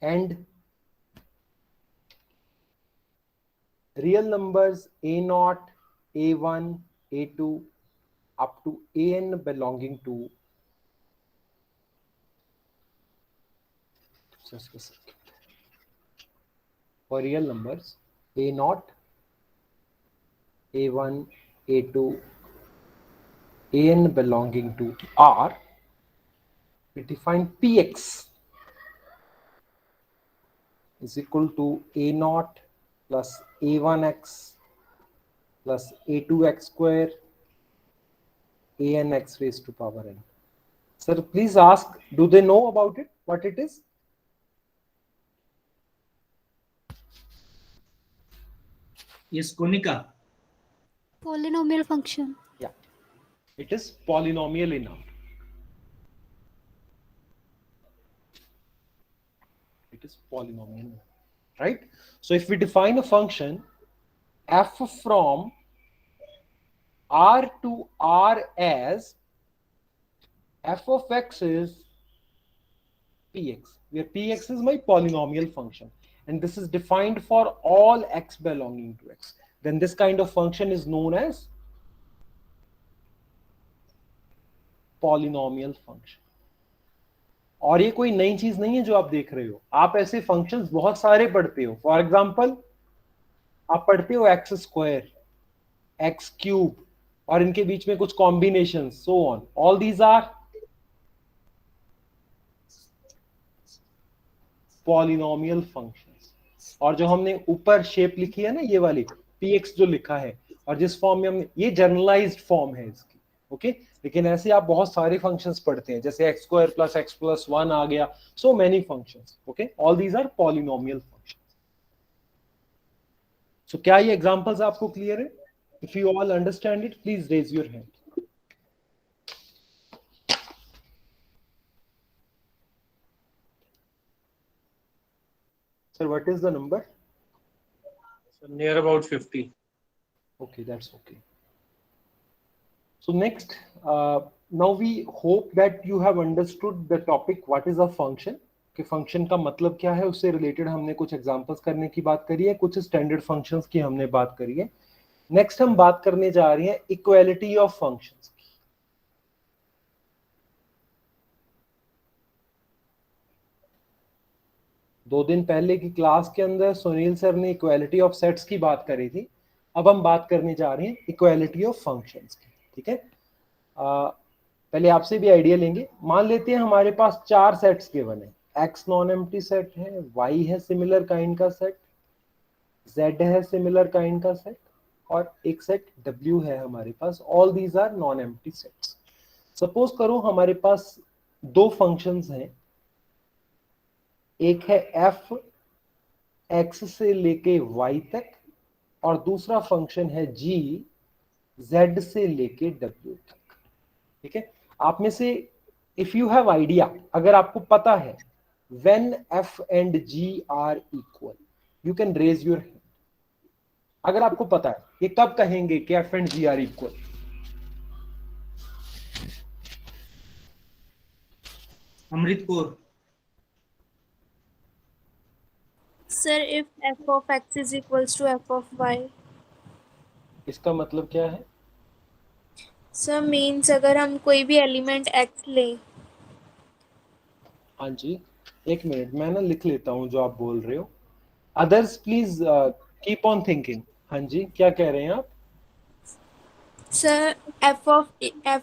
and real numbers a0, a1, a2 up to an belonging to, just a second, for real numbers a0, a1, a2, an belonging to R, we define px is equal to a0 plus a1x plus a2x square anx raised to power n. Sir, please ask, do they know about it, what it is? Yes, Konika. Polynomial function. Yeah, it is polynomial in R. It is polynomial, right? So if we define a function f from R to R as f of x is px, where px is my polynomial function, and this is defined for all x belonging to x, then this kind of function is known as polynomial function. और ये कोई नई चीज नहीं है जो आप देख रहे हो, आप ऐसे फंक्शंस बहुत सारे पढ़ते हो. फॉर एग्जांपल आप पढ़ते हो एक्स स्क्वायर, एक्स क्यूब, और इनके बीच में कुछ combination, so on, all these are polynomial functions. और जो हमने ऊपर शेप लिखी है ना, ये वाली px जो लिखा है, और जिस फॉर्म में हमने, ये जनरलाइज्ड फॉर्म है इसकी, ओके. लेकिन ऐसे आप बहुत सारे फंक्शंस पढ़ते हैं, जैसे x square plus x plus 1 आ गया, so many functions, okay. All these are polynomial functions. So क्या ये एग्जांपल्स आपको क्लियर है? If you all understand it, please raise your hand. Sir, what is the number? So near about 50. Okay, that's okay. So next, now we hope that you have understood the topic. What is a function? कि function का मतलब क्या है, उससे related हमने कुछ examples करने की बात करी है, कुछ स्टैंडर्ड फंक्शंस की हमने बात करी है. नेक्स्ट हम बात करने जा रहे हैं इक्वालिटी ऑफ फंक्शंस की. दो दिन पहले की क्लास के अंदर सुनील सर ने इक्वालिटी ऑफ सेट्स की बात करी थी. अब हम बात करने जा रहे हैं इक्वालिटी ऑफ फंक्शंस की. ठीक है, पहले आपसे भी आइडिया लेंगे. मान लेते हैं हमारे पास 4 सेट्स गिवन है. x नॉन एम्प्टी सेट है, y है सिमिलर काइंड का सेट, z है सिमिलर काइंड का सेट, और एक सेट w है हमारे पास. All these are non empty sets. Suppose करो हमारे पास दो फंक्शंस हैं, एक है f x से लेके y तक, और दूसरा फंक्शन है g z से लेके w तक. ठीक है, आप में से इफ यू हैव आइडिया, अगर आपको पता है when f and g are equal, you can raise your hand. अगर आपको पता है, ये कब कहेंगे कि f and g are equal? Amrit Kaur. Sir, if f of x is equals to f of y. इसका मतलब क्या है? Sir, means अगर हम कोई भी एलिमेंट x लें. हाँ जी, एक मिनट, मैं ना लिख लेता हूँ जो आप बोल रहे हो. Others please keep on thinking. हाँ जी, क्या कह रहे हैं आप? Sir, f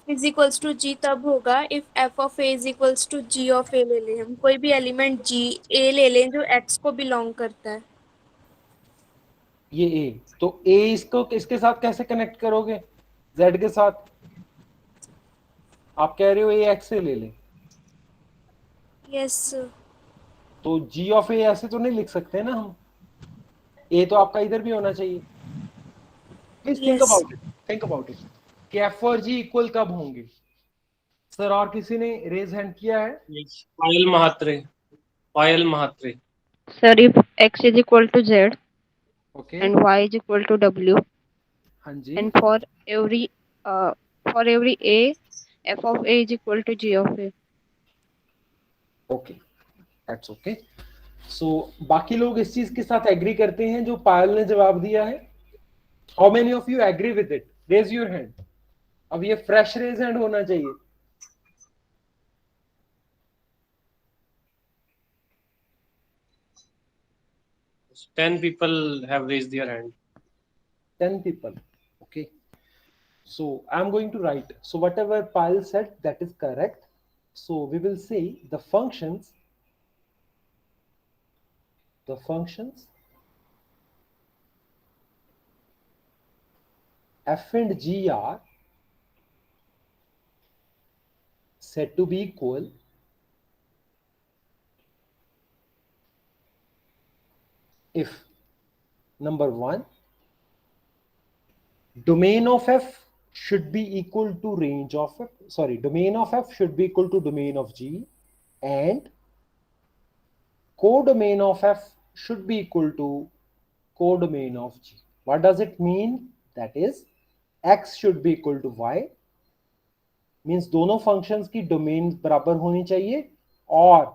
is equals to g तब होगा if f of a is equals to g of a ले लें. हम कोई भी एलिमेंट g a ले लें जो x को बिलोंग करता है. ये a, तो a इसको किसके साथ कैसे कनेक्ट करोगे? z के साथ. आप कह रहे हो a x से ले लें. Yes sir. तो g of a ऐसे तो नहीं लिख सकते ना हम. a तो आपका इधर भी होना चाहिए. Please think about it, think about it कि f और g इक्वल कब होंगे. सर, और किसी ने रेज हैंड किया है? पायल महात्रे. पायल Mhatre. Sir, if x is equal to z okay, and y is equal to w, हाँ जी, and for every a, f of a is equal to g of a. okay, that's okay. सो बाकी लोग इस चीज के साथ agree करते हैं जो पायल ने जवाब दिया है? How many of you agree with it? Raise your hand. अब ये फ्रेश रेज हैंड होना चाहिए। Ten people have raised their hand. 10 people. Okay. So I'm going to write. So whatever Payal said, that is correct. So we will say the functions f and g are said to be equal if number 1, domain of f should be equal to range of f, sorry, domain of f should be equal to domain of g, and codomain of f should be equal to codomain of g. What does it mean? That is, x should be equal to y, means दोनों functions की domain बराबर होनी चाहिए और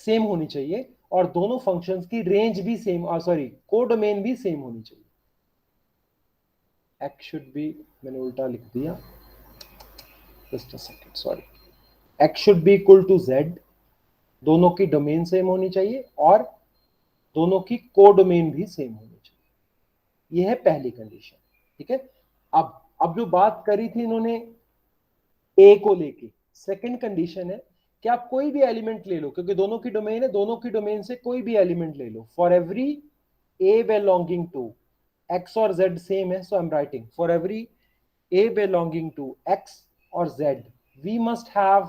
same होनी चाहिए, और दोनों functions की range भी same, sorry, codomain भी same होनी चाहिए. x should be, मैंने उल्टा लिख दिया, just a second, sorry. x should be equal to z, दोनों की domain same होनी चाहिए और दोनों की codomain भी same होनी चाहिए. यह है पहली कंडीशन. ठीक है. अब जो बात करी थी इन्होंने a को लेके, सेकंड कंडीशन है कि आप कोई भी एलिमेंट ले लो, क्योंकि दोनों की डोमेन है, दोनों की डोमेन से कोई भी एलिमेंट ले लो. For every a belonging to x और z सेम है, so I am writing for every a belonging to x और z वी मस्ट हैव,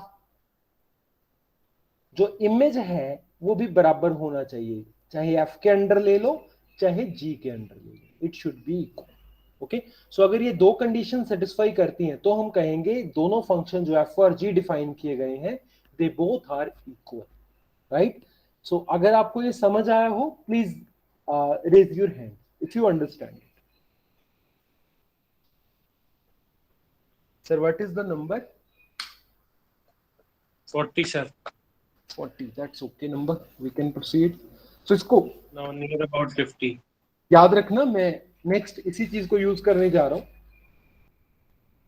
जो इमेज है वो भी बराबर होना चाहिए, चाहे f के अंडर ले लो चाहे g के अंडर ले लो, it should be equal. Okay. So अगर ये दो कंडीशन सेटिस्फाई करती हैं तो हम कहेंगे दोनों फंक्शन जो f और g डिफाइन किए गए हैं, they both are equal. Right. So अगर आपको ये समझ आया हो, please raise your hand if you understand it. Sir, what is the number? 40, sir. 40. That's okay number. We can proceed. So इसको Now near about 50. याद रखना, मैं नेक्स्ट इसी चीज को यूज करने जा रहा हूं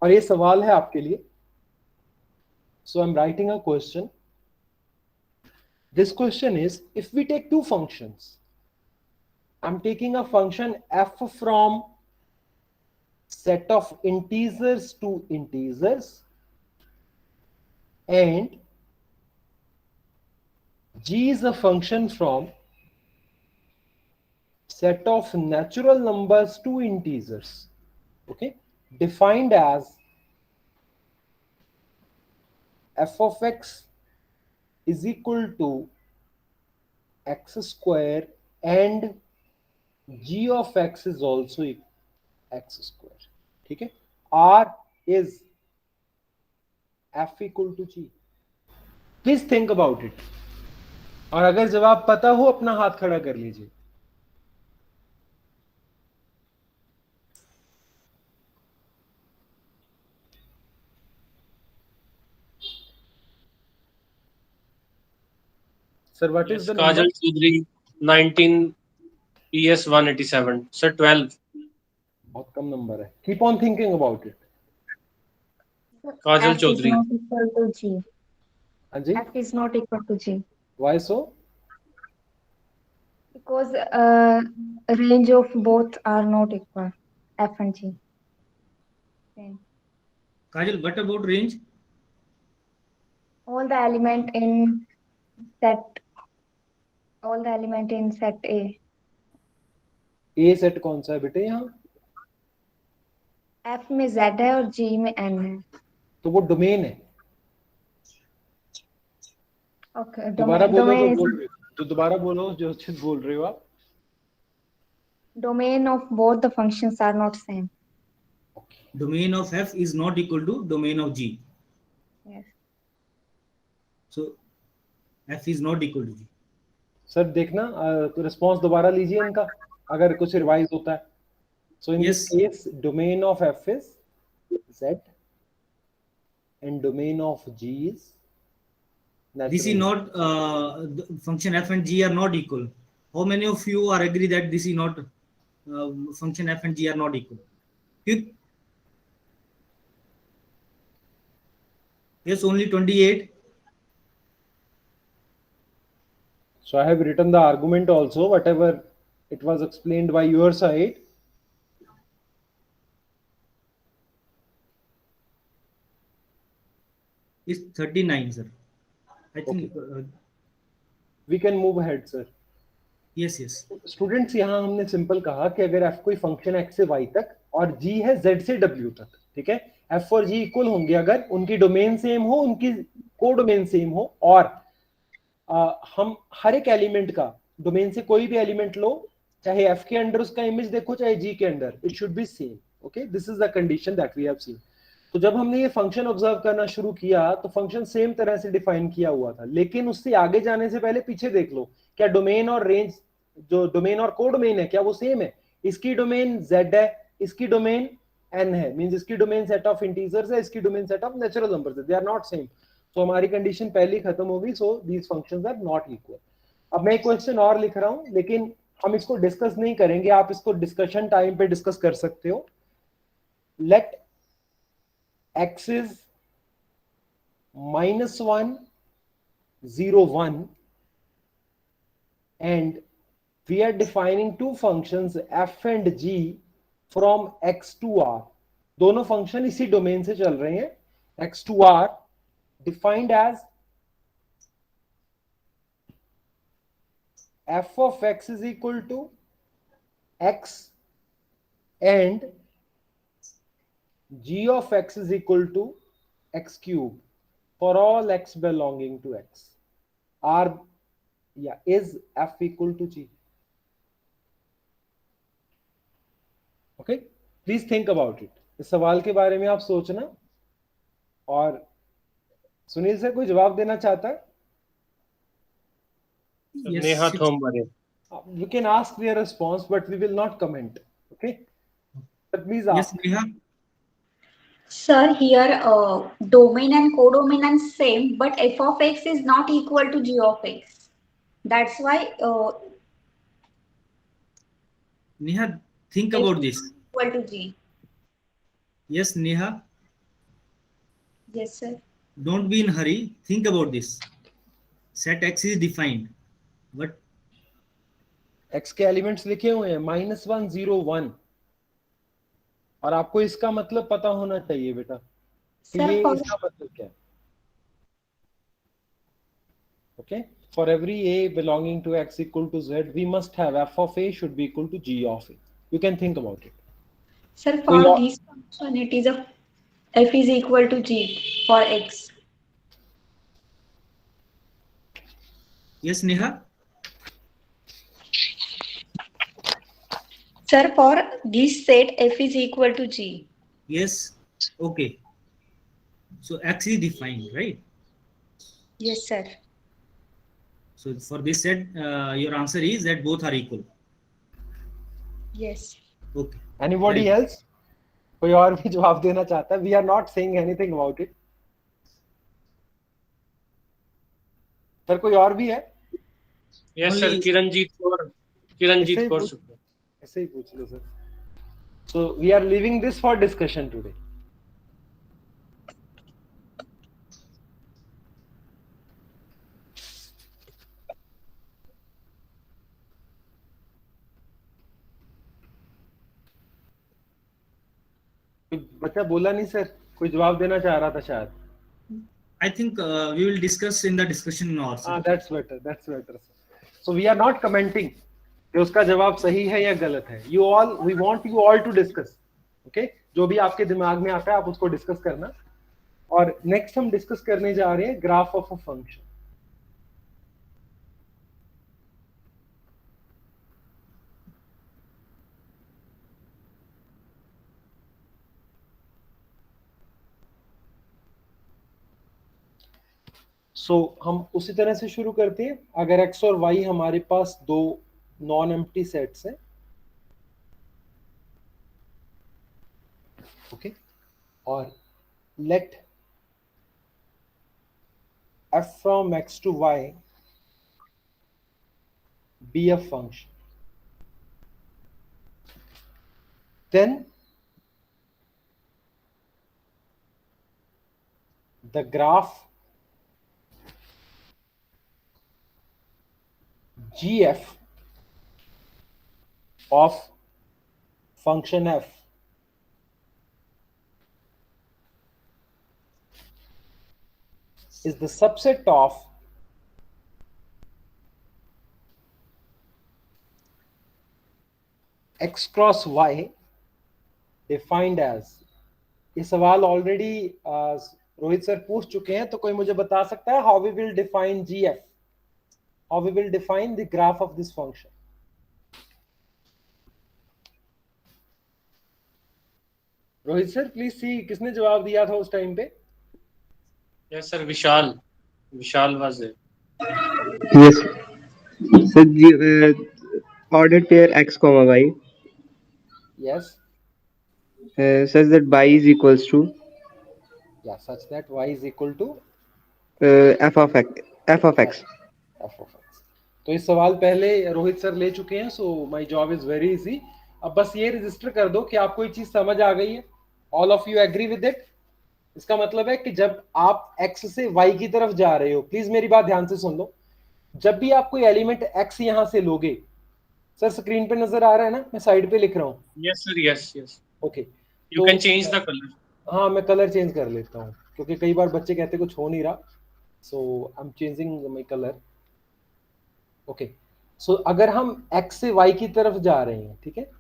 और ये सवाल है आपके लिए. So I am writing a question. This question is, if we take two functions, I am taking a function f from set of integers to integers and g is a function from set of natural numbers to integers, okay, defined as f of x is equal to x square and g of x is also x square. ठीक है. r is f equal to g. Please think about it. और अगर जवाब पता हो अपना हाथ खड़ा कर लीजिए. Sir, what is the number? Kajal Chaudhary, 19 ES 187. Sir, 12. बहुत कम नंबर है. Keep on thinking about it. Kajal F is Chaudhary. not equal to G. हाँ जी. F is not equal to G. Why so? Because range of both are not equal. F and G. Same. Kajal, what about range? All the element in set. All the element in set A. A set कौन सा है बेटे यहाँ? F में Z है और G में N है. तो वो डोमेन है. Okay. दोबारा बोलो जो Domain बोल रहे हो. तो दोबारा बोलो जो चीज बोल रहे हो आप. domain of both the functions are not same. Domain of f is not equal to domain of g. Yes. So f is not equal to g. Sir देखना रिस्पांस दोबारा लीजिए इनका, अगर कुछ रिवाइज होता है. So in this case, domain of f is z and domain of g is This is not the function f and g are not equal. How many of you are agree that this is not function f and g are not equal? Yes, only 28. So I have written the argument also, whatever it was explained by your side. Is 39, sir. I think We can move ahead, sir. Yes, yes. Students यहाँ हमने simple कहा कि अगर f कोई function x से y तक और g है z से w तक, ठीक है, f और g इक्वल होंगे अगर उनकी डोमेन सेम हो, उनकी कोडोमेन सेम हो, और हम हर एक एलिमेंट का डोमेन से कोई भी एलिमेंट लो, चाहे f के अंडर उसका इमेज देखो, चाहे g के under, it should be same. Okay, this is the condition that we have seen. तो जब हमने ये फंक्शन ऑब्जर्व करना शुरू किया तो फंक्शन सेम तरह से डिफाइन किया हुआ था, लेकिन उससे आगे जाने से पहले पीछे देख लो, क्या डोमेन और रेंज, जो डोमेन और कोडोमेन है, क्या वो सेम है? इसकी डोमेन z है, इसकी डोमेन n है, मींस इसकी डोमेन सेट ऑफ इंटीजर्स है, इसकी domain set of natural numbers है. They are not same. तो हमारी कंडीशन पहले खत्म होगी. So these functions are not equal. अब मैं एक क्वेश्चन और लिख रहा हूं, लेकिन हम इसको डिस्कस नहीं करेंगे, आप इसको डिस्कशन टाइम पे डिस्कस कर सकते हो. Let x is -1 0 1 and we are defining two functions f and g from x to r. दोनों फंक्शन इसी डोमेन से चल रहे हैं. x to r defined as f of x is equal to x and g of x is equal to x cube for all x belonging to x. Is f equal to g? Okay, please think about it. इस सवाल के बारे में आप सोचना. और Sunil sir कोई जवाब देना चाहता है? Neha थोमबरे. You can ask their response, but we will not comment. Okay, but please ask. Yes, Neha. Sir, here domain and codomain are same, but f of x is not equal to g of x. That's why Neha, think about this. Equal to g. Yes, Neha. Yes, sir. Don't be in hurry. Think about this. Set x is defined, but x के elements लिखे हुए हैं -1 0 1, और आपको इसका मतलब पता होना चाहिए बेटा कि ये इसका मतलब क्या है. Okay, for every a belonging to x equal to z we must have f of a should be equal to g of a. You can think about it. Sir, for this function it is f is equal to g for x. Yes, Neha. Sir, for this set f is equal to g. Yes. Okay. So x is defined, right? Yes, sir. So for this set, your answer is that both are equal. Yes. Okay. Anybody else? कोई और भी जवाब देना चाहता है? We are not saying anything about it. Sir कोई और भी है? Yes, sir. किरणजीत कौर शुक्ला. ऐसे ही पूछ लो sir. So we are leaving this for discussion today. बच्चा बोला नहीं सर, कोई जवाब देना चाह रहा था शायद. I think we will discuss in the discussion hours. That's better. That's better. So we are not commenting कि उसका जवाब सही है या गलत है. We want you all to discuss. Okay? जो भी आपके दिमाग में आता है आप उसको डिस्कस करना. और नेक्स्ट हम डिस्कस करने जा रहे हैं ग्राफ ऑफ अ फंक्शन. हम उसी तरह से शुरू करते हैं. अगर x और y हमारे पास दो नॉन एम्प्टी सेट्स हैं, ओके, और late f from x to y be a function, then the graph gf of function f is the subset of x cross y defined as, ये सवाल already Rohit sir पूछ चुके हैं, तो कोई मुझे बता सकता है how we will define gf, how we will define the graph of this function? Rohit sir please see, किसने जवाब दिया था उस टाइम पे? Yes sir, Vishal was there. Yes. So ordered pair x comma y Yes. Such that y is equals to Yeah, such that y is equal to f of x. तो इस सवाल पहले रोहित सर ले चुके हैं, so my job is very easy. अब बस ये रजिस्टर कर दो कि आपको ये चीज समझ आ गई है. All of you agree with it? इसका मतलब है कि जब आप x से y की तरफ जा रहे हो, प्लीज मेरी बात ध्यान से सुन लो, जब भी आप कोई एलिमेंट x यहां से लोगे, सर स्क्रीन पे नजर आ रहा है ना, मैं साइड पे लिख रहा हूँ. Yes sir, yes. Okay, you can change the colour. हाँ, मैं कलर चेंज कर लेता हूँ क्योंकि कई बार बच्चे कहते कुछ हो नहीं रहा, so I am changing my colour. Okay, so अगर हम x से y की तरफ जा रहे हैं, ठीक है,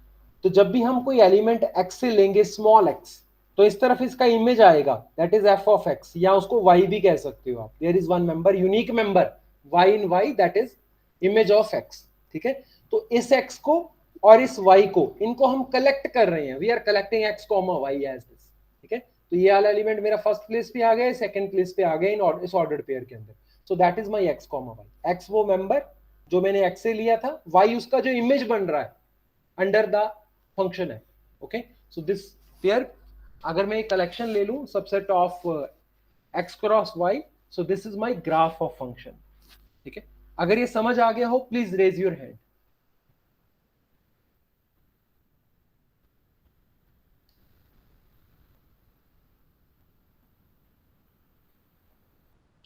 तो जब भी हम कोई एलिमेंट x से लेंगे, स्मॉल x, तो इस तरफ इसका इमेज आएगा, that is f of x, या उसको y भी कह सकते हो आप. There is one member, unique member y in y, that is image of x. ठीक है, तो इस x को और इस y को, इनको हम कलेक्ट कर रहे हैं. We are collecting x comma y as this. ठीक है, तो ये वाला एलिमेंट मेरा फर्स्ट प्लेस पे आ गया, सेकंड प्लेस पे आ गया इन इस ऑर्डर्ड पेयर के अंदर. So that is my x comma y. x वो मेंबर जो मैंने x से लिया था, y उसका जो इमेज बन रहा है अंडर द फंक्शन है. ओके, सो दिस पेयर, अगर मैं एक कलेक्शन ले लूं, subset of x cross y, so this is my graph of function. ठीक है, अगर ये समझ आ गया हो, please raise your hand.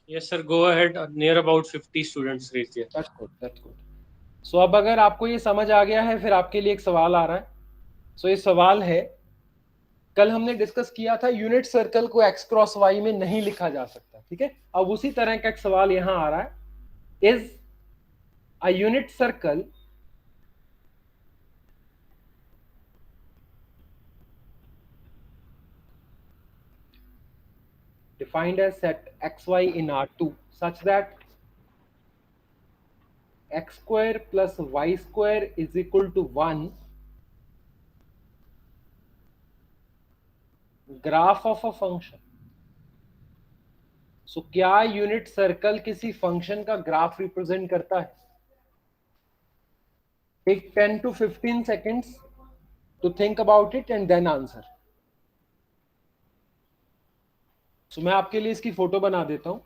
Yes sir, go ahead. Near about 50 students raised here. That's good. So अब अगर आपको ये समझ आ गया है, फिर आपके लिए एक सवाल आ रहा है. So ये सवाल है, कल हमने डिस्कस किया था यूनिट सर्कल को x क्रॉस y में नहीं लिखा जा सकता. ठीक है, अब उसी तरह का एक सवाल यहां आ रहा है. Is a unit circle defined as set xy in R2 such that x square plus y square is equal to 1, graph of a function. So क्या यूनिट सर्कल किसी फंक्शन का ग्राफ रिप्रेजेंट करता है? Take 10 to 15 seconds to think about it and then answer. सो मैं आपके लिए इसकी photo बना देता हूं.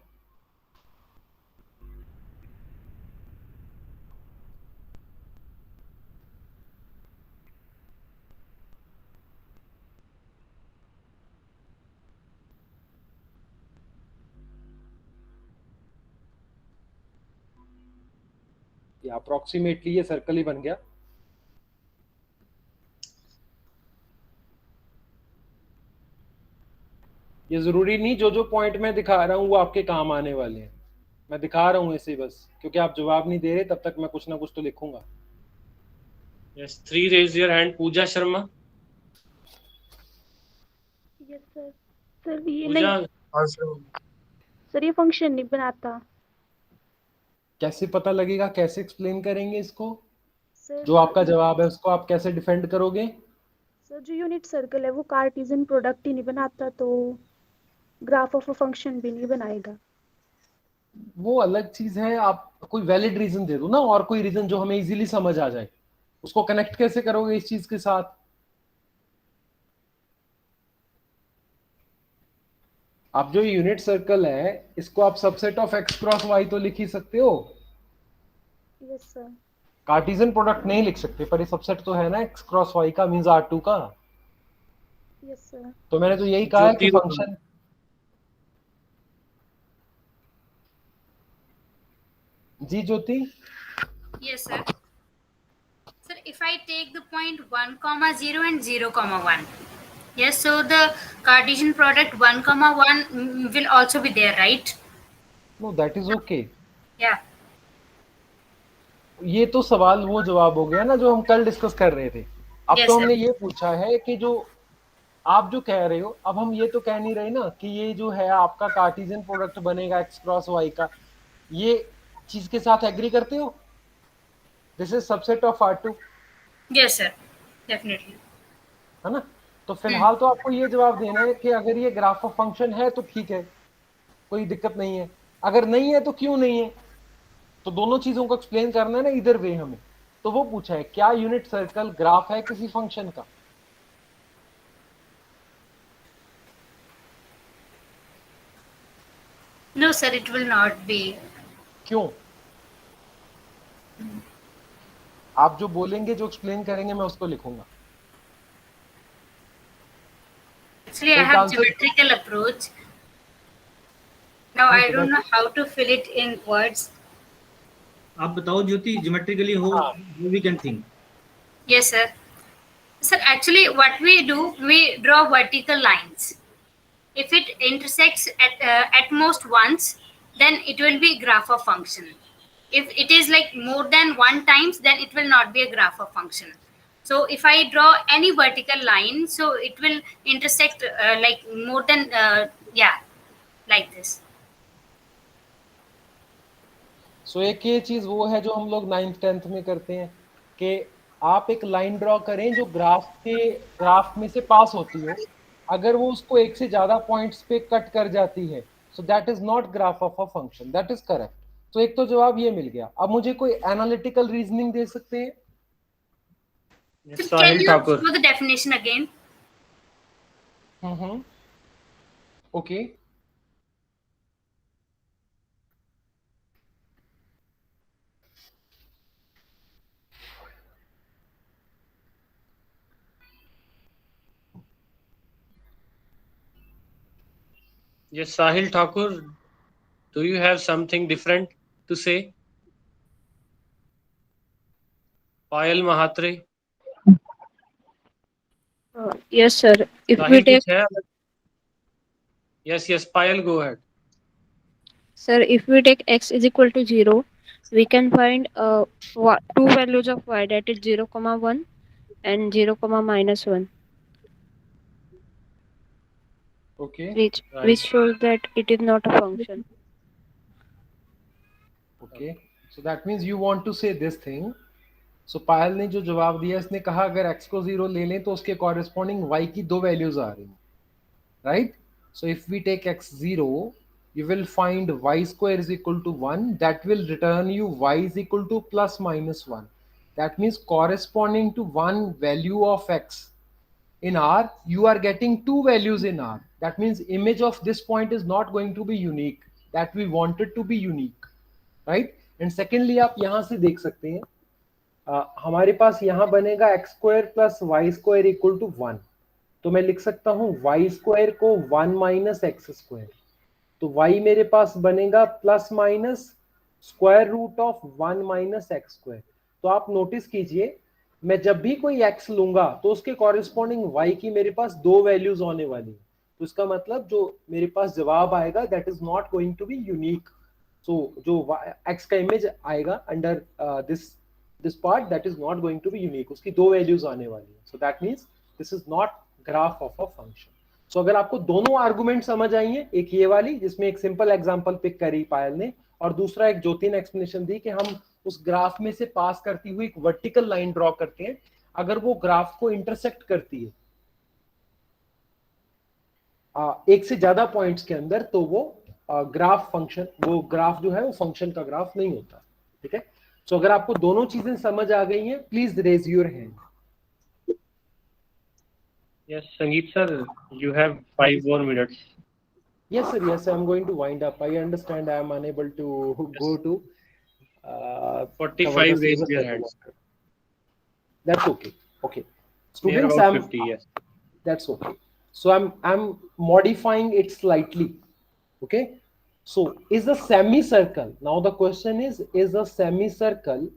अप्रोक्सीमेटली ये सर्कल ही बन गया. ये जरूरी नहीं जो पॉइंट मैं दिखा रहा हूं वो आपके काम आने वाले हैं. मैं दिखा रहा हूं ऐसे बस, क्योंकि आप जवाब नहीं दे रहे, तब तक मैं कुछ ना कुछ तो लिखूंगा. Yes, 3 raise your hand. Pooja Sharma. Yes sir. Sir ये Pooja, नहीं, answer. सर ये फंक्शन नहीं बनाता. कैसे पता लगेगा? कैसे एक्सप्लेन करेंगे इसको? सर जो आपका जवाब है उसको आप कैसे डिफेंड करोगे? सर जो यूनिट सर्कल है वो कार्टेशियन प्रोडक्ट ही नहीं बनाता, तो ग्राफ ऑफ अ फंक्शन भी नहीं बनाएगा. वो अलग चीज है. आप कोई वैलिड रीजन दे दो ना, और कोई रीजन जो हमें इजीली समझ आ जाए. उसको कनेक्ट कैसे करोगे इस चीज के साथ? आप जो यूनिट सर्कल है इसको आप subset of x cross y तो लिख ही सकते हो, यस सर। कार्टेशियन प्रोडक्ट नहीं लिख सकते, पर ये सबसेट तो है ना x क्रॉस y का, मींस R2 का। Yes sir. तो मैंने तो यही कहा है कि function, ji Jyoti. Yes, sir. Sir, if I take the point 1, 0 and 0, 1. Yes, so the Cartesian product 1, 1 will also be there, right? No, that is okay. Yeah. ये तो सवाल वो जवाब हो गया ना जो हम कल डिस्कस कर रहे थे। अब Yes, तो sir. हमने ये पूछा है कि जो आप जो कह रहे हो, अब हम ये तो कह नहीं रहे ना कि ये जो है आपका कार्टेशियन प्रोडक्ट बनेगा x क्रॉस y का, ये चीज के साथ एग्री करते हो? This is subset of R2, Yes, sir. Definitely. है ना? तो फिलहाल तो आपको ये जवाब देना है कि अगर ये ग्राफ ऑफ फंक्शन है तो ठीक है, कोई दिक्कत नहीं है, अगर नहीं है तो क्यों नहीं है। तो दोनों चीजों को एक्सप्लेन करना है ना इधर वे हमें। तो वो पूछा है क्या यूनिट सर्कल ग्राफ है किसी फंक्शन का? No, sir, it will not be. क्यों? आप जो बोलेंगे, जो एक्सप्लेन करेंगे, मैं उसको लिखूंगा। Actually, I have geometrical approach. Now I don't know how to fill it in words. आप बताओ ज्योति, ज्योमेट्रिकली हो, we can think. Yes, sir. Sir, actually, what we do, we draw vertical lines. If it intersects at most once, then it will be graph of function. If it is like more than one times, then it will not be a graph of function. So if I draw any vertical line, so it will intersect like more than like this. So एक ये चीज वो है जो हम लोग 9th 10th में करते हैं कि आप एक लाइन ड्रॉ करें जो ग्राफ में से पास होती हो, अगर वो उसको एक से ज्यादा पॉइंट्स पे कट कर जाती है, so that is not graph of a function. That is correct. तो एक तो जवाब ये मिल गया। अब मुझे कोई एनालिटिकल रीजनिंग दे सकते हैं? So can you show the definition again? Okay. Yes, Sahil Thakur, do you have something different to say? Payal Mahatre. Yes, sir. If we Sahil take, कुछ है? Yes, Payal, go ahead. sir, if we take x is equal to 0, we can find two values of y, that is 0, 1 and 0, -1. Okay. Which shows that it is not a function. Okay. So that means you want to say this thing. So पायल ने जो जवाब दिया, इसने कहा अगर x को 0 ले लें तो उसके कॉरेस्पॉन्डिंग y की दो वैल्यूज आ रही हैं, right? So if we take x 0, you will find y square is equal to 1. That will return you y is equal to plus minus 1. That means corresponding to one value of x in R, you are getting two values in R. That means image of this point is not going to be unique. That we wanted to be unique, right? And secondly, आप यहाँ से देख सकते हैं हमारे पास यहाँ बनेगा x square plus Y square equal to 1. तो मैं लिख सकता हूँ y स्क्वायर को 1 माइनस एक्स स्क्वायर, तो y मेरे पास बनेगा plus minus square root of 1 minus X square. तो आप नोटिस कीजिए, मैं जब भी कोई x लूंगा तो उसके कॉरेस्पॉन्डिंग y की मेरे पास दो वैल्यूज होने वाली है. तो इसका मतलब जो मेरे पास जवाब आएगा that is not going to be unique. So जो x का इमेज आएगा under this part, that is not going to be unique. उसकी दो वैल्यूज आने वाली है. So that means this is not graph of a function. So अगर आपको दोनों आर्गुमेंट समझ आई हैं, एक ये वाली जिसमें एक सिंपल एग्जांपल पिक करी पायल ने, और दूसरा एक ज्योति ने एक्सप्लेनेशन दी कि हम उस ग्राफ में से पास करती हुई एक वर्टिकल लाइन ड्रॉ करते हैं, अगर वो ग्राफ को इंटरसेक्ट करती है एक से ज्यादा पॉइंट्स के अंदर, तो वो ग्राफ फंक्शन, वो ग्राफ जो है वो फंक्शन का ग्राफ नहीं होता. ठीक है. सो अगर आपको दोनों चीजें समझ आ गई हैं, please raise your hand. Yes, Sangeet sir, you have 5 more minutes. Yes, sir. Yes, I'm going to wind up. I understand I am unable to go to 45 cover the raised syllabus their that you hands. wanted. That's okay. Okay, Near students, about 50, yes. That's okay. So I'm modifying it slightly. Okay. So is a semicircle. Now the question is a semicircle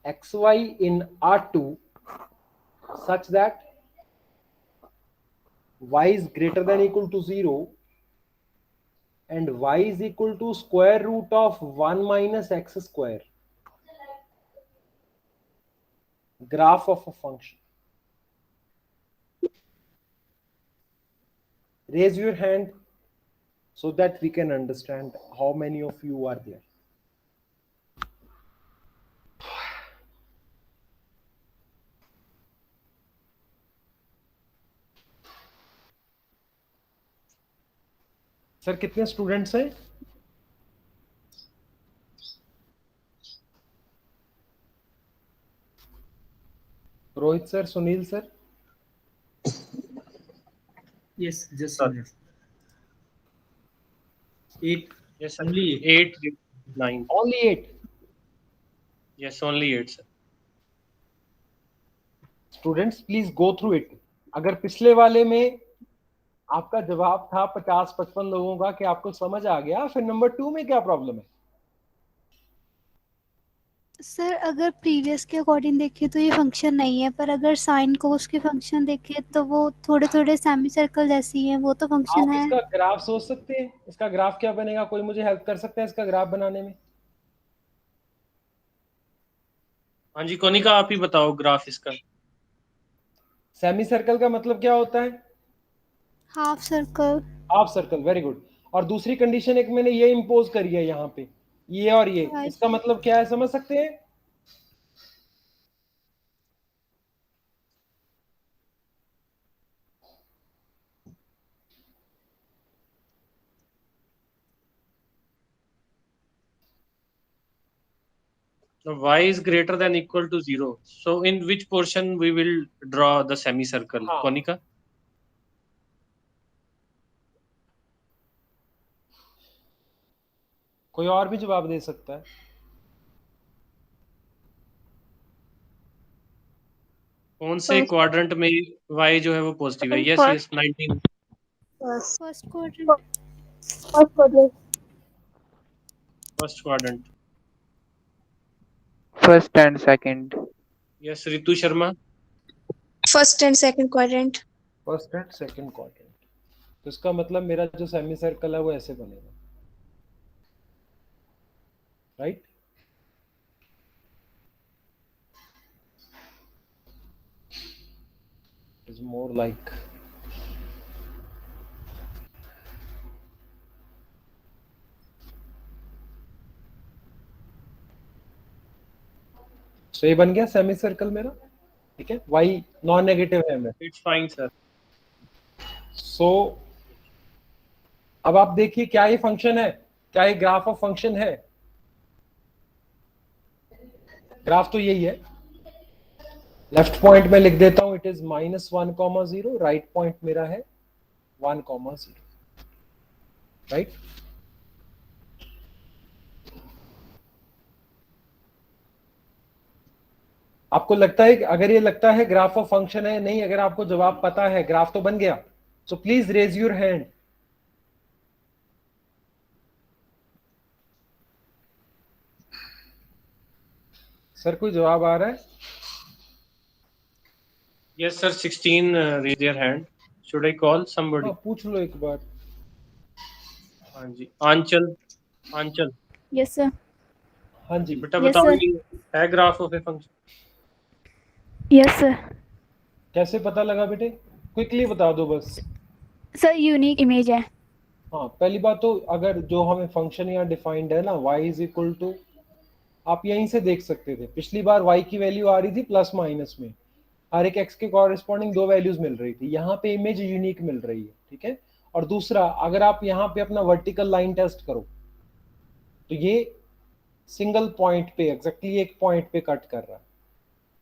xy in R2 such that y is greater than equal to 0 and y is equal to square root of 1 minus x square. Graph of a function. Raise your hand so that we can understand how many of you are there. Sir कितने students हैं? Rohit sir, Sunil sir? Yes, just a minute. 8. Yes, sir. Only 8, 9. Only 8. Yes, only 8, sir. Students please go through it. अगर पिछले वाले में आपका जवाब था 50-55 लोगों का कि आपको समझ आ गया, फिर नंबर 2 में क्या प्रॉब्लम है? सर अगर प्रीवियस के अकॉर्डिंग देखें तो ये फंक्शन नहीं है, पर अगर साइन कोस के फंक्शन देखें तो वो थोड़े थोड़े सेमी सर्कल जैसी हैं, वो तो फंक्शन आप है. इसका ग्राफ सोच सकते हैं? इसका ग्राफ क्या बनेगा? कोई मुझे हेल्प कर सकता है इसका ग्राफ बनाने में? हाँ जी, कोनिका आप ही बताओ ग्राफ इसका. सेमी सर्कल का मतलब क्या होता है? Half circle. Half circle, very good. और दूसरी कंडीशन एक मैंने ये इंपोज करी है यहाँ पे, ये और ये. इसका मतलब क्या है, समझ सकते हैं? Y is greater than equal to 0. So in which portion we will draw the semicircle? Konika? कोई और भी जवाब दे सकता है? कौन से क्वाड्रेंट में y जो है वो पॉजिटिव है? Yes, yes, 19. First quadrant. First quadrant. First and second. Yes, Ritu Sharma. First and second quadrant. First and second quadrant. तो इसका मतलब मेरा जो सेमी सर्कल है वो ऐसे बनेगा, right? It's more like so ये बन गया सेमी सर्कल मेरा, ठीक है? y नॉन नेगेटिव है मेरा. It's fine, sir. So अब आप देखिए क्या ये फंक्शन है, क्या ये ग्राफ ऑफ फंक्शन है? ग्राफ तो यही है. लेफ्ट पॉइंट में लिख देता हूं, इट इज -1,0. राइट पॉइंट मेरा है 1,0. राइट? आपको लगता है, अगर ये लगता है ग्राफ ऑफ फंक्शन है, नहीं, अगर आपको जवाब पता है, ग्राफ तो बन गया, so please raise your hand. Sir कोई जवाब आ रहा है? Yes, sir. 16 raise their hand. Should I call somebody? पूछ लो एक बार. हाँ जी, आंचल. Yes sir. हाँ जी बेटा बताओ, है graph of a function? Yes sir. कैसे पता लगा बेटे? क्विकली बता दो बस. सर यूनिक इमेज है. हाँ, पहली बात तो अगर जो हमें फंक्शन यहाँ डिफाइंड है ना, y इज इक्वल टू, आप यहीं से देख सकते थे, पिछली बार y की वैल्यू आ रही थी प्लस माइनस में, हर एक x के कॉरेस्पॉन्डिंग 2 वैल्यूज मिल रही थी. यहाँ पे इमेज यूनिक मिल रही है, ठीक है? और दूसरा, अगर आप यहाँ पे अपना वर्टिकल लाइन टेस्ट करो तो ये सिंगल पॉइंट पे, एग्जैक्टली एक पॉइंट पे कट कर रहा है.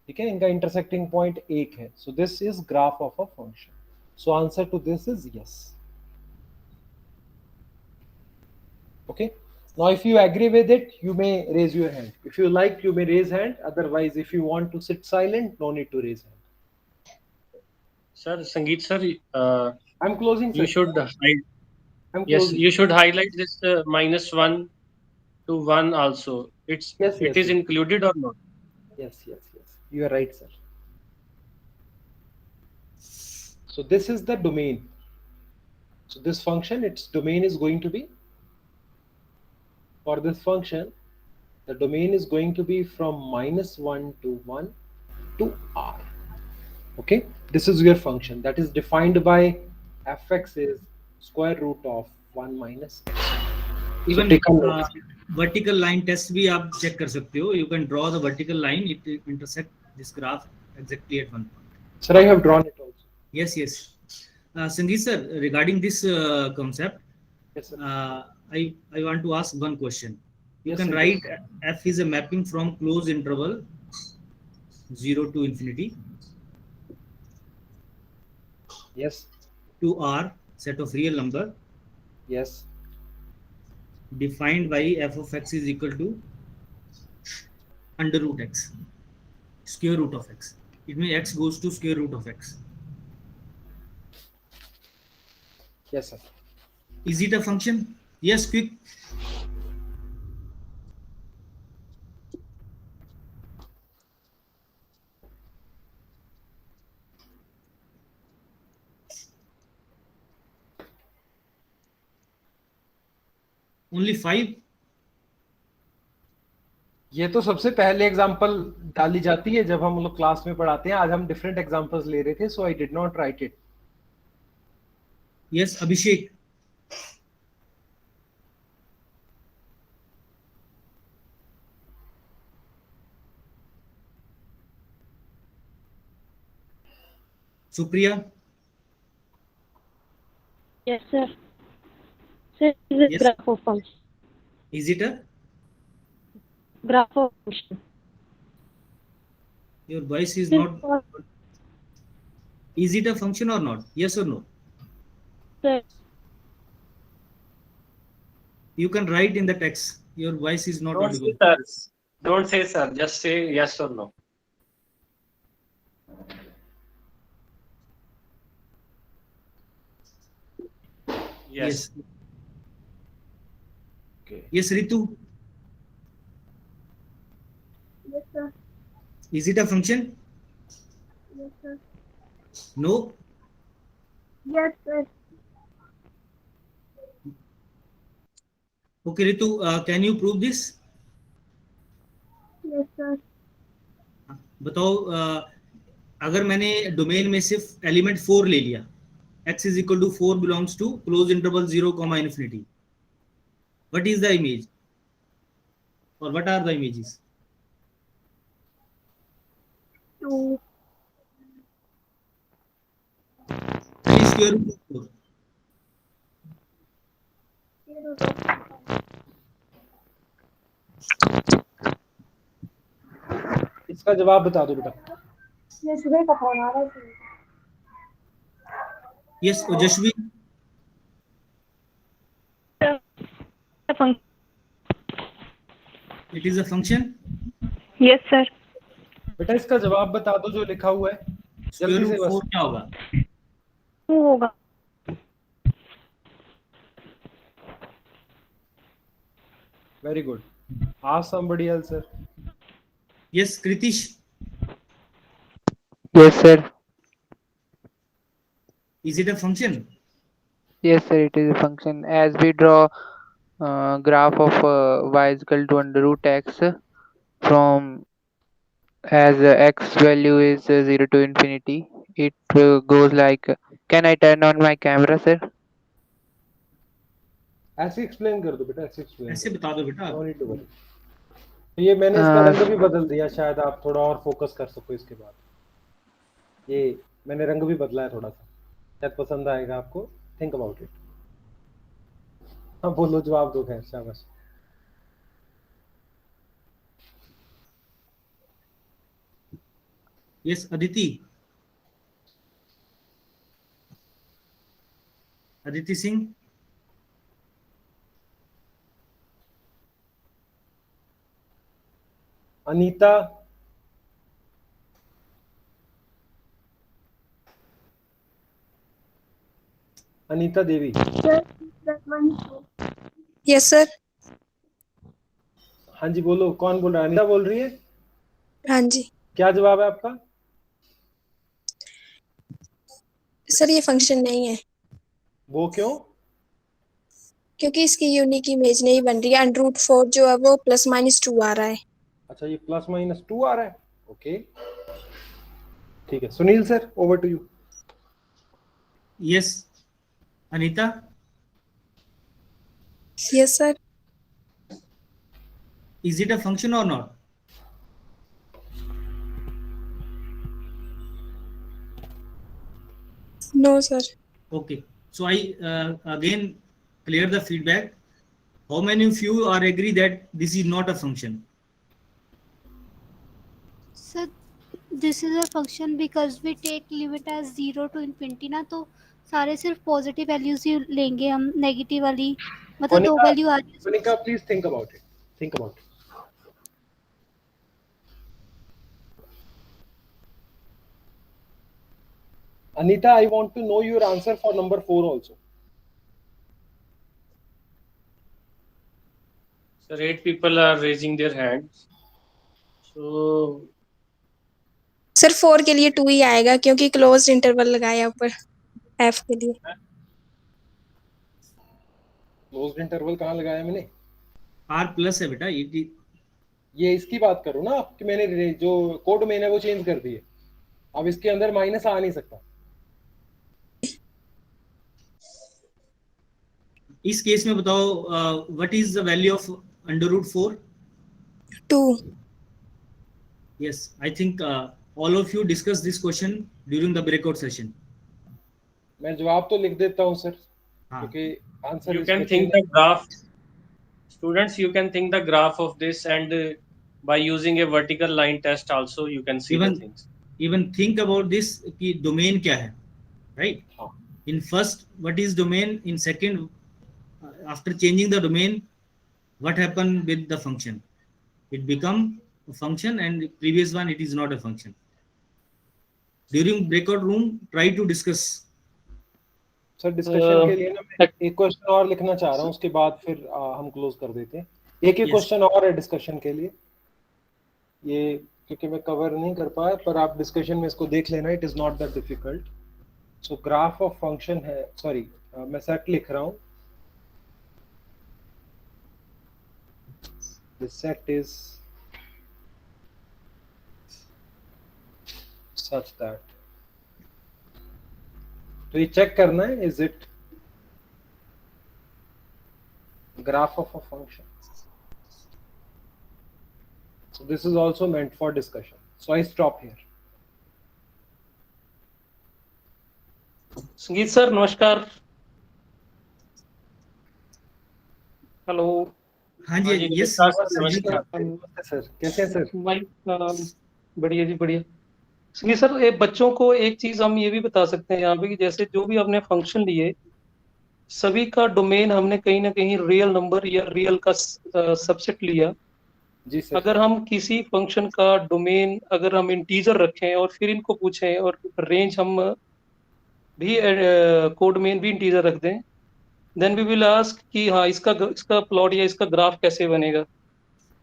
ठीक है, इनका इंटरसेक्टिंग पॉइंट एक है, so this is graph of a function, so answer to this is yes. Okay, now if you agree with it, you may raise your hand. If you like, you may raise hand, otherwise if you want to sit silent, no need to raise hand. Sir, Sangeet sir, I'm closing, you sir. should hide. I'm Yes, closing. you should highlight this -1 to 1 also. Yes, It yes, is yes. included or not? Yes, yes, yes. You are right, sir. So this is the domain. So this function, its domain is going to be, for this function, the domain is going to be from -1 to 1 to r. Okay, this is your function that is defined by fx is square root of 1 minus x. Even take a note. Vertical line test भी आप check कर सकते हो. You can draw the vertical line, it intersect this graph exactly at one point. Sir, I have drawn it also. Yes, yes. Sangeet sir, regarding this concept, yes, sir. I want to ask one question. You Yes, can sir. write f is a mapping from closed interval 0 to infinity. Yes. To R, set of real number. Yes. Defined by f of x is equal to under root x, square root of x. It means x goes to square root of x. Yes, sir. Is it a function? Yes, quick. Only 5. ये तो सबसे पहले example डाली जाती है जब हम लोग क्लास में पढ़ाते हैं. आज हम डिफरेंट एग्जांपल्स ले रहे थे, so I did not write it. Yes, Abhishek. Supriya. Yes, sir. Sir, is it Yes. graph of function? Is it a Graph of function. your voice is Sir, not. Is it a function or not? Yes or no? Sir, You can write in the text. Your voice is not Don't say audible. sir. Don't say sir. Just say yes or no. Yes. Okay. Yes, Ritu. Yes, sir. Is it a function? Yes, sir. No. Yes, sir. Okay, Ritu, can you prove this? Yes, sir. बताओ, अगर मैंने domain में सिर्फ element 4 ले लिया, x is equal to 4 belongs to closed interval 0, infinity. What is the image? Or what are the images? 2. 3 square root of 4. इसका जवाब बता दो बेटा. ये सुबह का फोन आ रहा है. Yes, Ojashvi. It is a function. yes, sir. बेटा इसका जवाब बता दो जो लिखा हुआ है. Square जल्दी root से 4 बस. क्या होगा? 2 होगा. Very good. Ask somebody else, sir. Yes, Kritish. Yes, sir. Is it a function? Yes, sir. It is a function. As we draw graph of y is equal to under root x from as x value is 0 to infinity. It goes like. Can I turn on my camera, sir? ऐसे explain कर दो बेटा, ऐसे explain. ऐसे बता दो बेटा. No need to worry. ये मैंने इसका रंग भी बदल दिया, शायद आप थोड़ा और फोकस कर सको इसके बाद. ये मैंने रंग भी बदला है थोड़ा सा, शायद पसंद आएगा आपको. Think about it. हाँ बोलो, जवाब दो. खैर, शाबाश. Yes, Aditi. Aditi Singh. Anita. Anita Devi. Yes sir. हाँ जी बोलो, कौन बोल रहा है? अनिता बोल रही है? हाँ जी क्या जवाब है आपका? सर, ये फंक्शन नहीं है वो क्यों? क्योंकि इसकी यूनिक इमेज नहीं बन रही है. √4 जो है वो +-2 आ रहा है. अच्छा, ये +-2 आ रहा है. ओके, ठीक है. Sunil sir, over to you. Yes, Anita. Yes sir. Is it a function or not? No sir. Okay. So I again clear the feedback. How many of you are agree that this is not a function? Sir this is a function because we take limit as 0 to infinity ना, तो सारे सिर्फ positive values ही लेंगे हम, negative वाली मतलब दो Monica, value आ रही है. Monica, please think about it. Think about it. Anita, I want to know your answer for number 4 also. Sir, 8 people are raising their hands. So sir 4 के लिए 2 ही आएगा क्योंकि क्लोज्ड इंटरवल लगाया ऊपर f के लिए. क्लोज्ड इंटरवल कहाँ लगाया मैंने? R+ है बेटा. ये इसकी बात करो ना आप, कि मैंने जो कोड मैंने वो चेंज कर दिए. अब इसके अंदर माइनस आ नहीं सकता. इस केस में बताओ what is the value of √4? 2. Yes, I think all of you discuss this question during the breakout session. मैं जवाब तो लिख देता हूँ सर, क्योंकि answer you can think the graph. Students, you can think the graph of this, and by using a vertical line test also you can see the things. Even think about this कि domain क्या है, right? In first, what is domain? In second, after changing the domain, what happened with the function? It become a function, and previous one it is not a function. During breakout room, try to discuss. Sir discussion के लिए ना मैं एक question और लिखना चाह रहा हूँ, उसके बाद फिर हम क्लोज कर देते हैं. एक ही क्वेश्चन और है डिस्कशन के लिए, ये क्योंकि मैं कवर नहीं कर पाया, पर आप डिस्कशन में इसको देख लेना. It is not that difficult. So graph of function है, सॉरी मैं सेट लिख रहा हूँ. The set is such that, तो ये चेक करना है, is it graph of a function? So this is also meant for discussion. So I stop here. संगीत सर नमस्कार. हेलो. हाँ जी. यस नमस्कार सर, कैसे हैं सर? बढ़िया जी बढ़िया. संगीत सर, ये बच्चों को एक चीज हम ये भी बता सकते हैं यहाँ पे कि जैसे जो भी आपने फंक्शन लिए, सभी का डोमेन हमने कहीं ना कहीं रियल नंबर या रियल का सबसेट लिया. जी सर. अगर हम किसी फंक्शन का डोमेन अगर हम इंटीजर रखें और फिर इनको पूछें और रेंज हम भी कोड में भी इंटीजर रख दें, देन वी विल आस्क कि हाँ इसका प्लॉट या इसका ग्राफ कैसे बनेगा.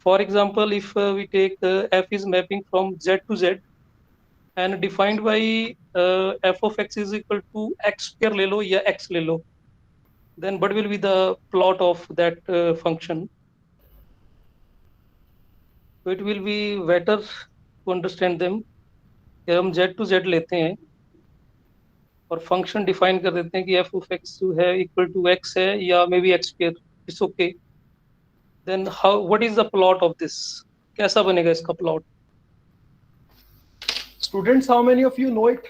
For example, if we take f is mapping from z to z and defined by f of x is equal to x square ले लो या x ले लो, then what will be the plot of that function? So it will be better to understand them. हम z to z लेते हैं और function define कर देते हैं कि f of x जो है इक्वल टू x है या may be x square. It's okay. Then how, what is the plot of this? कैसा बनेगा इसका plot? Students, how many of you know it?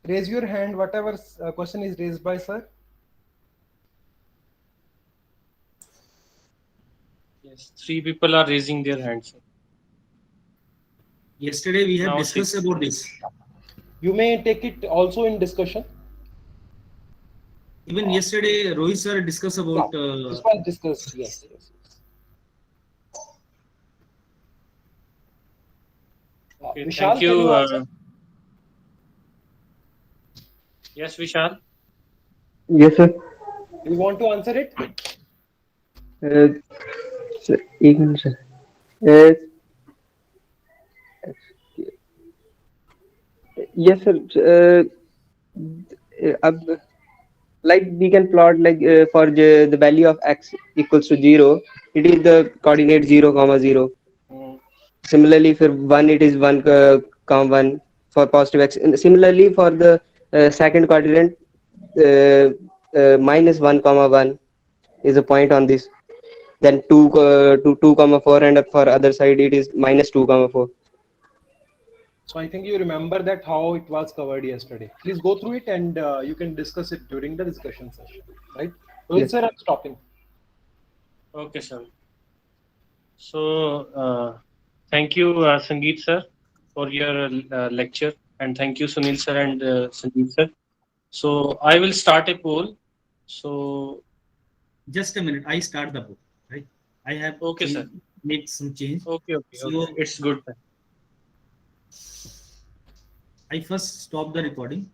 Raise your hand whatever question is raised by sir. Yes, 3 people are raising their hands. Yesterday we have Now discussed 6. about this. You may take it also in discussion. Even yesterday, Rohit sir discussed about. This was discussed. Yes. Okay, Vishal, thank can you. you answer? Yes, Vishal. Yes, sir. You want to answer it? Sir, एक minute sir. Yes, sir. Like we can plot like for the value of x equals to 0, it is the coordinate 0, 0. Similarly, for 1, it is 1, 1 for positive x. And similarly, for the second quadrant, minus 1, 1 is a point on this. Then 2, 4, and for other side, it is minus 2, 4. So I think you remember that how it was covered yesterday. Please go through it and you can discuss it during the discussion session, right? Rohit Yes. sir, I'm stopping. Okay, sir. So thank you, Sangeet sir, for your lecture, and thank you, Sunil sir and Sangeet sir. So I will start a poll. So Just a minute, I start the poll, right? I have okay, sir. Make some change. Okay. So It's good. I first stop the recording.